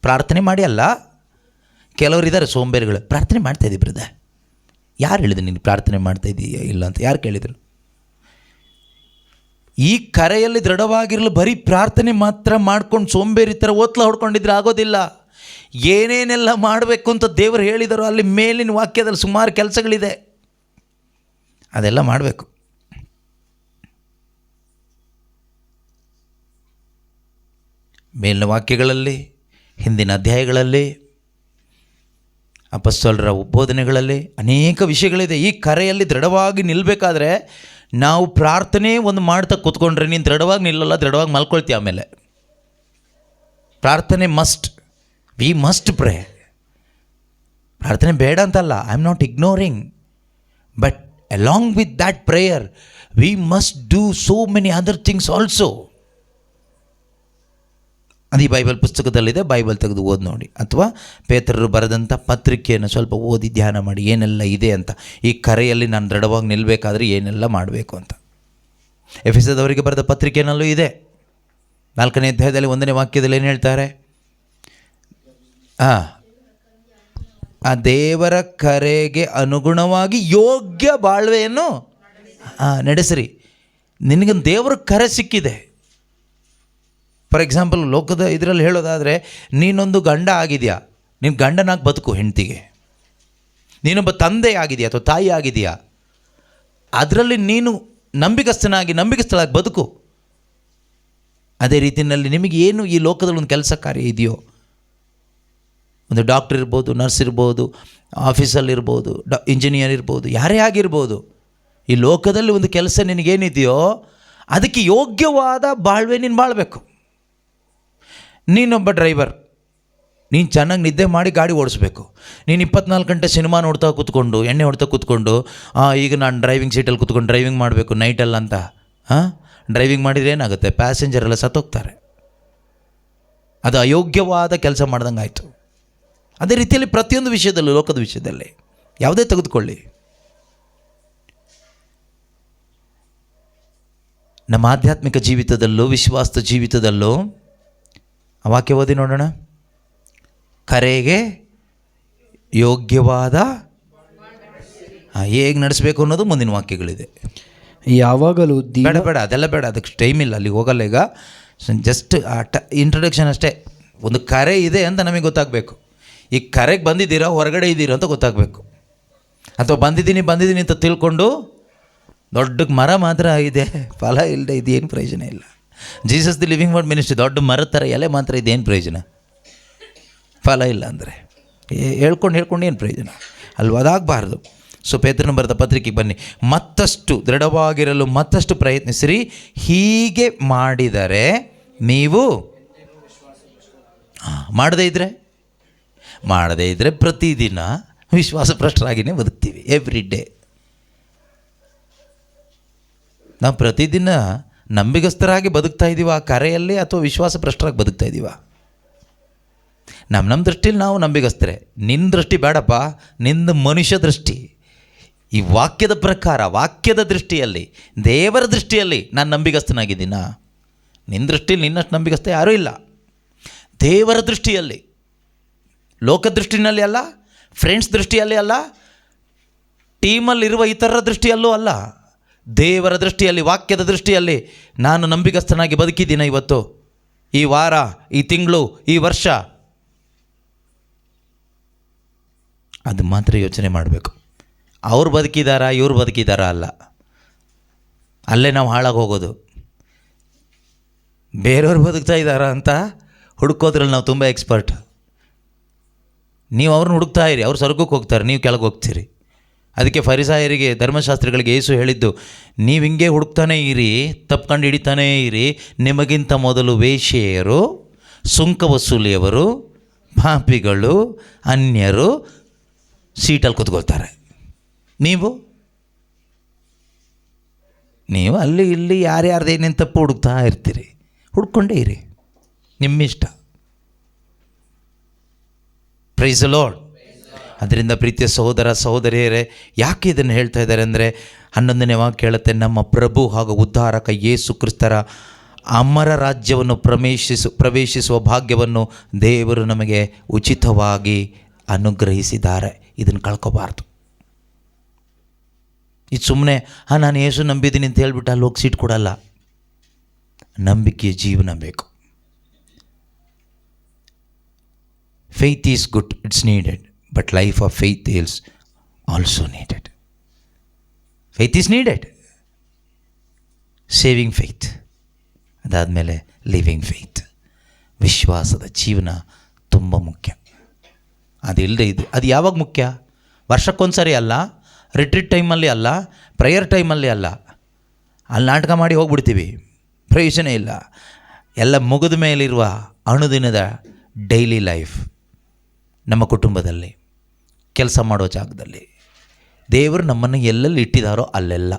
ಪ್ರಾರ್ಥನೆ ಮಾಡಿ ಅಲ್ಲ. ಕೆಲವರಿದ್ದಾರೆ ಸೋಂಬೇರಿಗಳು, ಪ್ರಾರ್ಥನೆ ಮಾಡ್ತಾಯಿದ್ದೀವಿ ಬ್ರದರ್. ಯಾರು ಹೇಳಿದ್ರು ನೀನು ಪ್ರಾರ್ಥನೆ ಮಾಡ್ತಾಯಿದ್ದೀಯ ಇಲ್ಲ ಅಂತ? ಯಾರು ಕೇಳಿದರು? ಈ ಕರೆಯಲ್ಲಿ ದೃಢವಾಗಿರಲು ಬರೀ ಪ್ರಾರ್ಥನೆ ಮಾತ್ರ ಮಾಡ್ಕೊಂಡು ಸೋಂಬೇರಿ ಥರ ಓತ್ಲ ಹೊಡ್ಕೊಂಡಿದ್ರೆ ಆಗೋದಿಲ್ಲ. ಏನೇನೆಲ್ಲ ಮಾಡಬೇಕು ಅಂತ ದೇವರು ಹೇಳಿದರು ಅಲ್ಲಿ ಮೇಲಿನ ವಾಕ್ಯದಲ್ಲಿ ಸುಮಾರು ಕೆಲಸಗಳಿದೆ, ಅದೆಲ್ಲ ಮಾಡಬೇಕು. ಮೇಲಿನ ವಾಕ್ಯಗಳಲ್ಲಿ, ಹಿಂದಿನ ಅಧ್ಯಾಯಗಳಲ್ಲಿ, ಅಪೊಸ್ತಲರ ಬೋಧನೆಗಳಲ್ಲಿ ಅನೇಕ ವಿಷಯಗಳಿದೆ. ಈ ಕರೆಯಲ್ಲಿ ದೃಢವಾಗಿ ನಿಲ್ಲಬೇಕಾದ್ರೆ ನಾವು ಪ್ರಾರ್ಥನೆ ಒಂದು ಮಾಡ್ತಾ ಕೂತ್ಕೊಂಡ್ರೆ ನೀನು ದೃಢವಾಗಿ ನಿಲ್ಲಲ್ಲ, ದೃಢವಾಗಿ ಮಲ್ಕೊಳ್ತೀಯ. ಆಮೇಲೆ ಪ್ರಾರ್ಥನೆ ಮಸ್ಟ್, ವಿ ಮಸ್ಟ್ ಪ್ರೇ. ಪ್ರಾರ್ಥನೆ ಬೇಡ ಅಂತಲ್ಲ, I am not ignoring, but along with that prayer we must do so many other things also. ಅದು ಈ ಬೈಬಲ್ ಪುಸ್ತಕದಲ್ಲಿದೆ, ಬೈಬಲ್ ತೆಗೆದು ಓದಿ ನೋಡಿ, ಅಥವಾ ಪೇತ್ರರು ಬರೆದಂಥ ಪತ್ರಿಕೆಯನ್ನು ಸ್ವಲ್ಪ ಓದಿ ಧ್ಯಾನ ಮಾಡಿ ಏನೆಲ್ಲ ಇದೆ ಅಂತ. ಈ ಕರೆಯಲ್ಲಿ ನಾನು ದೃಢವಾಗಿ ನಿಲ್ಲಬೇಕಾದ್ರೆ ಏನೆಲ್ಲ ಮಾಡಬೇಕು ಅಂತ. ಎಫೆಸದವರಿಗೆ ಬರೆದ ಪತ್ರಿಕೆಯಲ್ಲೂ ಇದೆ. 4ನೇ ಅಧ್ಯಾಯದಲ್ಲಿ 1ನೇ ವಾಕ್ಯದಲ್ಲಿ ಏನು ಹೇಳ್ತಾರೆ? ಆ ದೇವರ ಕರೆಗೆ ಅನುಗುಣವಾಗಿ ಯೋಗ್ಯ ಬಾಳ್ವೆಯನ್ನು ನಡೆಸಿರಿ. ನಿನಗೊಂದು ದೇವರ ಕರೆ ಸಿಕ್ಕಿದೆ. ಫಾರ್ ಎಕ್ಸಾಂಪಲ್, ಲೋಕದ ಇದರಲ್ಲಿ ಹೇಳೋದಾದರೆ, ನೀನೊಂದು ಗಂಡ ಆಗಿದೆಯಾ, ನೀನು ಗಂಡನಾಗಿ ಬದುಕು ಹೆಂಡತಿಗೆ. ನೀನೊಬ್ಬ ತಂದೆ ಆಗಿದೆಯಾ ಅಥವಾ ತಾಯಿ ಆಗಿದೆಯಾ, ಅದರಲ್ಲಿ ನೀನು ನಂಬಿಕಸ್ಥಳಾಗಿ ಬದುಕು. ಅದೇ ರೀತಿಯಲ್ಲಿ ನಿಮಗೆ ಏನು ಈ ಲೋಕದಲ್ಲಿ ಒಂದು ಕೆಲಸ ಕಾರ್ಯ ಇದೆಯೋ, ಒಂದು ಡಾಕ್ಟರ್ ಇರ್ಬೋದು, ನರ್ಸ್ ಇರ್ಬೋದು, ಆಫೀಸಲ್ಲಿರ್ಬೋದು, ಇಂಜಿನಿಯರ್ ಇರ್ಬೋದು, ಯಾರೇ ಆಗಿರ್ಬೋದು, ಈ ಲೋಕದಲ್ಲಿ ಒಂದು ಕೆಲಸ ನಿನಗೇನಿದೆಯೋ ಅದಕ್ಕೆ ಯೋಗ್ಯವಾದ ಬಾಳ್ವೆ ನೀನು ಬಾಳಬೇಕು. ನೀನೊಬ್ಬ ಡ್ರೈವರ್, ನೀನು ಚೆನ್ನಾಗಿ ನಿದ್ದೆ ಮಾಡಿ ಗಾಡಿ ಓಡಿಸ್ಬೇಕು. ನೀನು 24 ಗಂಟೆ ಸಿನಿಮಾ ನೋಡ್ತಾ ಕೂತ್ಕೊಂಡು, ಎಣ್ಣೆ ಹೊಡ್ತಾ ಕೂತ್ಕೊಂಡು, ಈಗ ನಾನು ಡ್ರೈವಿಂಗ್ ಸೀಟಲ್ಲಿ ಕೂತ್ಕೊಂಡು ಡ್ರೈವಿಂಗ್ ಮಾಡಬೇಕು ನೈಟಲ್ಲ ಅಂತ ಡ್ರೈವಿಂಗ್ ಮಾಡಿದರೆ ಏನಾಗುತ್ತೆ? ಪ್ಯಾಸೆಂಜರೆಲ್ಲ ಸತ್ತೋಗ್ತಾರೆ. ಅದು ಅಯೋಗ್ಯವಾದ ಕೆಲಸ ಮಾಡ್ದಂಗೆ ಆಯಿತು. ಅದೇ ರೀತಿಯಲ್ಲಿ ಪ್ರತಿಯೊಂದು ವಿಷಯದಲ್ಲೂ, ಲೋಕದ ವಿಷಯದಲ್ಲಿ ಯಾವುದೇ ತೆಗೆದುಕೊಳ್ಳಿ, ನಮ್ಮ ಆಧ್ಯಾತ್ಮಿಕ ಜೀವಿತದಲ್ಲೂ ವಿಶ್ವಾಸದ ಜೀವಿತದಲ್ಲೂ ಆ ವಾಕ್ಯ ಓದಿ ನೋಡೋಣ. ಕರೆಗೆ ಯೋಗ್ಯವಾದ ಹೇಗೆ ನಡೆಸಬೇಕು ಅನ್ನೋದು ಮುಂದಿನ ವಾಕ್ಯಗಳಿದೆ. ಯಾವಾಗಲೂ ಬೇಡ ಅದೆಲ್ಲ ಬೇಡ, ಅದಕ್ಕೆ ಟೈಮ್ ಇಲ್ಲ, ಅಲ್ಲಿಗೆ ಹೋಗಲ್ಲ ಈಗ. ಜಸ್ಟ್ ಇಂಟ್ರೊಡಕ್ಷನ್ ಅಷ್ಟೇ. ಒಂದು ಕರೆ ಇದೆ ಅಂತ ನಮಗೆ ಗೊತ್ತಾಗಬೇಕು. ಈ ಕರೆಗೆ ಬಂದಿದ್ದೀರಾ, ಹೊರಗಡೆ ಇದ್ದೀರಾ ಅಂತ ಗೊತ್ತಾಗಬೇಕು. ಅಥವಾ ಬಂದಿದ್ದೀನಿ ಅಂತ ತಿಳ್ಕೊಂಡು ದೊಡ್ಡ ಮರ ಮಾತ್ರ ಇದೆ, ಫಲ ಇಲ್ಲದೆ ಇದೇನು ಪ್ರಯೋಜನ ಇಲ್ಲ. Jesus the living word ministry ದೊಡ್ಡ ಮರದ ಥರ ಎಲೆ ಮಾತ್ರ ಇದೇನು ಪ್ರಯೋಜನ? ಫಲ ಇಲ್ಲ ಅಂದರೆ ಹೇಳ್ಕೊಂಡು ಏನು ಪ್ರಯೋಜನ ಅಲ್ವ? ಅದಾಗಬಾರ್ದು. ಸೊ ಪೇತ್ರನ ಬರೆದ ಪತ್ರಿಕೆಗೆ ಬನ್ನಿ. ಮತ್ತಷ್ಟು ದೃಢವಾಗಿರಲು ಮತ್ತಷ್ಟು ಪ್ರಯತ್ನಿಸಿರಿ, ಹೀಗೆ ಮಾಡಿದರೆ ನೀವು ಮಾಡದೇ ಇದ್ದರೆ ಪ್ರತಿದಿನ ವಿಶ್ವಾಸಭ್ರಷ್ಟರಾಗಿಯೇ ಬದುಕ್ತೀವಿ. ಎವ್ರಿ ಡೇ ನಾವು ಪ್ರತಿದಿನ ನಂಬಿಗಸ್ತರಾಗಿ ಬದುಕ್ತಾ ಇದ್ದೀವ ಆ ಕರೆಯಲ್ಲಿ, ಅಥವಾ ವಿಶ್ವಾಸಭ್ರಷ್ಟರಾಗಿ ಬದುಕ್ತಾ ಇದ್ದೀವ? ನಮ್ಮ ದೃಷ್ಟಿಯಲ್ಲಿ ನಾವು ನಂಬಿಗಸ್ತರೆ. ನಿನ್ನ ದೃಷ್ಟಿ ಬೇಡಪ್ಪ, ನಿಂದು ಮನುಷ್ಯ ದೃಷ್ಟಿ. ಈ ವಾಕ್ಯದ ಪ್ರಕಾರ, ವಾಕ್ಯದ ದೃಷ್ಟಿಯಲ್ಲಿ, ದೇವರ ದೃಷ್ಟಿಯಲ್ಲಿ ನಾನು ನಂಬಿಗಸ್ತನಾಗಿದ್ದೀನ? ನಿನ್ನ ದೃಷ್ಟಿಯಲ್ಲಿ ನಿನ್ನಷ್ಟು ನಂಬಿಗಸ್ತ ಯಾರೂ ಇಲ್ಲ. ದೇವರ ದೃಷ್ಟಿಯಲ್ಲಿ, ಲೋಕದೃಷ್ಟಿನಲ್ಲಿ ಅಲ್ಲ, ಫ್ರೆಂಡ್ಸ್ ದೃಷ್ಟಿಯಲ್ಲಿ ಅಲ್ಲ, ಟೀಮಲ್ಲಿರುವ ಇತರರ ದೃಷ್ಟಿಯಲ್ಲೂ ಅಲ್ಲ, ದೇವರ ದೃಷ್ಟಿಯಲ್ಲಿ, ವಾಕ್ಯದ ದೃಷ್ಟಿಯಲ್ಲಿ ನಾನು ನಂಬಿಗಸ್ತನಾಗಿ ಬದುಕಿದ್ದೀನ ಇವತ್ತು, ಈ ವಾರ, ಈ ತಿಂಗಳು, ಈ ವರ್ಷ? ಅದು ಮಾತ್ರ ಯೋಚನೆ ಮಾಡಬೇಕು. ಅವ್ರು ಬದುಕಿದಾರಾ, ಇವ್ರು ಬದುಕಿದಾರಾ ಅಲ್ಲ. ಅಲ್ಲೇ ನಾವು ಹಾಳಾಗಿ ಹೋಗೋದು. ಬೇರೆಯವ್ರು ಬದುಕ್ತಾ ಇದ್ದಾರಾ ಅಂತ ಹುಡುಕೋದ್ರಲ್ಲಿ ನಾವು ತುಂಬ ಎಕ್ಸ್ಪರ್ಟ್. ನೀವು ಅವ್ರನ್ನ ಹುಡುಕ್ತಾ ಇರಿ, ಅವ್ರು ಸ್ವರ್ಗಕ್ಕೆ ಹೋಗ್ತಾರೆ, ನೀವು ಕೆಳಗೆ ಹೋಗ್ತೀರಿ. ಅದಕ್ಕೆ ಫರಿಸಾಯರಿಗೆ, ಧರ್ಮಶಾಸ್ತ್ರಿಗಳಿಗೆ ಯೇಸು ಹೇಳಿದ್ದು, ನೀವು ಹಿಂಗೆ ಹುಡುಕ್ತಾನೇ ಇರಿ, ತಪ್ಕೊಂಡು ಹಿಡಿತಾನೇ ಇರಿ, ನಿಮಗಿಂತ ಮೊದಲು ವೇಶ್ಯೆಯರು, ಸುಂಕ ವಸೂಲಿಯವರು, ಪಾಪಿಗಳು, ಅನ್ಯರು ಸೀಟಲ್ಲಿ ಕೂತ್ಕೊಳ್ತಾರೆ. ನೀವು ಅಲ್ಲಿ ಇಲ್ಲಿ ಯಾರ್ಯಾರ್ದು ಏನೇನು ತಪ್ಪು ಹುಡುಕ್ತಾ ಇರ್ತೀರಿ. ಹುಡ್ಕೊಂಡೇ ಇರಿ, ನಿಮ್ಮಿಷ್ಟ. Price the lord. ಅದರಿಂದ ಪ್ರೀತಿಯ ಸಹೋದರ ಸಹೋದರಿಯರೇ, ಯಾಕೆ ಇದನ್ನು ಹೇಳ್ತಾ ಇದ್ದಾರೆ ಅಂದರೆ, 11ನೇ ವಾಕ್ಯ ಹೇಳುತ್ತೆ, ನಮ್ಮ ಪ್ರಭು ಹಾಗೂ ಉದ್ಧಾರಕ ಯೇಸು ಕ್ರಿಸ್ತರ ಅಮರ ರಾಜ್ಯವನ್ನು ಪ್ರವೇಶಿಸುವ ಭಾಗ್ಯವನ್ನು ದೇವರು ನಮಗೆ ಉಚಿತವಾಗಿ ಅನುಗ್ರಹಿಸಿದ್ದಾರೆ. ಇದನ್ನು ಕಳ್ಕೋಬಾರ್ದು. ಇದು ಸುಮ್ಮನೆ ನಾನು ಯೇಸು ನಂಬಿದ್ದೀನಿ ಅಂತ ಹೇಳ್ಬಿಟ್ಟು ಅಲ್ಲಿ ಹೋಗಿ ಸೀಟ್ ಕೊಡಲ್ಲ. ನಂಬಿಕೆಯ ಜೀವನ ಬೇಕು. Faith is good, it's needed, but life of faith is also needed. Faith is needed, saving faith, ಅದಾದಮೇಲೆ ಲಿವಿಂಗ್ ಫೇತ್. ವಿಶ್ವಾಸದ ಜೀವನ ತುಂಬ ಮುಖ್ಯ. ಅದಿಲ್ಲದೆ ಇದು, ಅದು ಯಾವಾಗ ಮುಖ್ಯ? ವರ್ಷಕ್ಕೊಂದ್ಸರಿ ಅಲ್ಲ, ರಿಟ್ರೀಟ್ ಟೈಮಲ್ಲಿ ಅಲ್ಲ, ಪ್ರೇಯರ್ ಟೈಮಲ್ಲಿ ಅಲ್ಲ, ಅಲ್ಲಿ ನಾಟಕ ಮಾಡಿ ಹೋಗ್ಬಿಡ್ತೀವಿ, ಪ್ರಯೋಜನ ಇಲ್ಲ. ಎಲ್ಲ ಮುಗಿದ ಮೇಲಿರುವ ಅಣುದಿನದ ಡೈಲಿ ಲೈಫ್, ನಮ್ಮ ಕುಟುಂಬದಲ್ಲಿ, ಕೆಲಸ ಮಾಡೋ ಜಾಗದಲ್ಲಿ ದೇವರು ನಮ್ಮನ್ನು ಎಲ್ಲೆಲ್ಲಿ ಇಟ್ಟಿದ್ದಾರೋ ಅಲ್ಲೆಲ್ಲ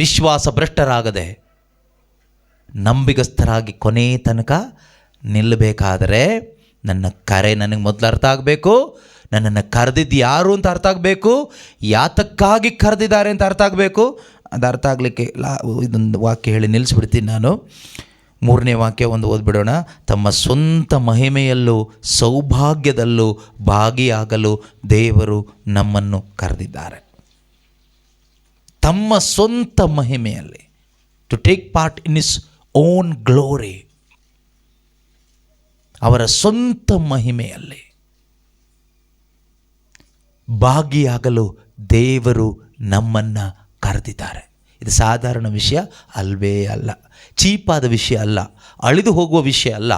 ವಿಶ್ವಾಸ ಭ್ರಷ್ಟರಾಗದೆ ನಂಬಿಗಸ್ಥರಾಗಿ ಕೊನೆ ತನಕ ನಿಲ್ಲಬೇಕಾದರೆ ನನ್ನ ಕರೆ ನನಗೆ ಮೊದಲು ಅರ್ಥ ಆಗಬೇಕು, ನನ್ನನ್ನು ಕರೆದಿದ್ದು ಯಾರು ಅಂತ ಅರ್ಥ ಆಗಬೇಕು, ಯಾತಕ್ಕಾಗಿ ಕರೆದಿದ್ದಾರೆ ಅಂತ ಅರ್ಥ ಆಗಬೇಕು. ಅದು ಅರ್ಥ ಆಗಲಿಕ್ಕೆ ಇದೊಂದು ವಾಕ್ಯ ಹೇಳಿ ನಿಲ್ಲಿಸ್ಬಿಡ್ತೀನಿ ನಾನು. 3ನೇ ವಾಕ್ಯ ಒಂದು ಓದ್ಬಿಡೋಣ. ತಮ್ಮ ಸ್ವಂತ ಮಹಿಮೆಯಲ್ಲೂ ಸೌಭಾಗ್ಯದಲ್ಲೂ ಭಾಗಿಯಾಗಲು ದೇವರು ನಮ್ಮನ್ನು ಕರೆದಿದ್ದಾರೆ. ತಮ್ಮ ಸ್ವಂತ ಮಹಿಮೆಯಲ್ಲಿ, to take part in his own glory, ಅವರ ಸ್ವಂತ ಮಹಿಮೆಯಲ್ಲಿ ಭಾಗಿಯಾಗಲು ದೇವರು ನಮ್ಮನ್ನು ಕರೆದಿದ್ದಾರೆ. ಇದು ಸಾಧಾರಣ ವಿಷಯ ಅಲ್ವೇ ಅಲ್ಲ, ಚೀಪಾದ ವಿಷಯ ಅಲ್ಲ, ಅಳಿದು ಹೋಗುವ ವಿಷಯ ಅಲ್ಲ,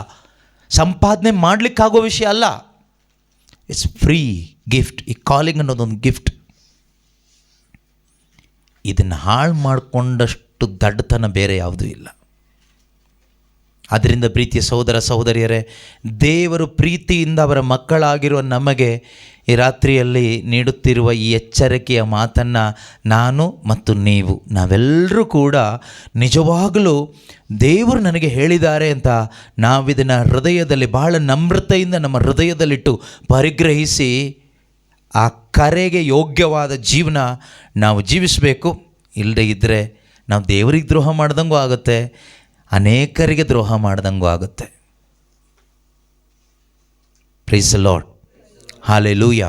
ಸಂಪಾದನೆ ಮಾಡಲಿಕ್ಕಾಗುವ ವಿಷಯ ಅಲ್ಲ. It's free gift. ಈ ಕಾಲಿಂಗ್ ಅನ್ನೋದೊಂದು ಗಿಫ್ಟ್. ಇದನ್ನು ಹಾಳು ಮಾಡಿಕೊಂಡಷ್ಟು ದಡ್ಡತನ ಬೇರೆ ಯಾವುದೂ ಇಲ್ಲ. ಅದರಿಂದ ಪ್ರೀತಿಯ ಸಹೋದರ ಸಹೋದರಿಯರೇ, ದೇವರು ಪ್ರೀತಿಯಿಂದ ಅವರ ಮಕ್ಕಳಾಗಿರುವ ನಮಗೆ ಈ ರಾತ್ರಿಯಲ್ಲಿ ನೀಡುತ್ತಿರುವ ಈ ಎಚ್ಚರಿಕೆಯ ಮಾತನ್ನು ನಾನು ಮತ್ತು ನೀವು ನಾವೆಲ್ಲರೂ ಕೂಡ ನಿಜವಾಗಲೂ ದೇವರು ನನಗೆ ಹೇಳಿದ್ದಾರೆ ಅಂತ ನಾವಿದನ್ನು ಹೃದಯದಲ್ಲಿ ಬಹಳ ನಮ್ರತೆಯಿಂದ ನಮ್ಮ ಹೃದಯದಲ್ಲಿಟ್ಟು ಪರಿಗ್ರಹಿಸಿ ಆ ಕರೆಗೆ ಯೋಗ್ಯವಾದ ಜೀವನ ನಾವು ಜೀವಿಸಬೇಕು. ಇಲ್ಲದೇ ಇದ್ದರೆ ನಾವು ದೇವರಿಗೆ ದ್ರೋಹ ಮಾಡ್ದಂಗೂ ಆಗುತ್ತೆ, ಅನೇಕರಿಗೆ ದ್ರೋಹ ಮಾಡ್ದಂಗೂ ಆಗುತ್ತೆ. Praise the Lord. ಹಾಲೆಲೂಯಾ.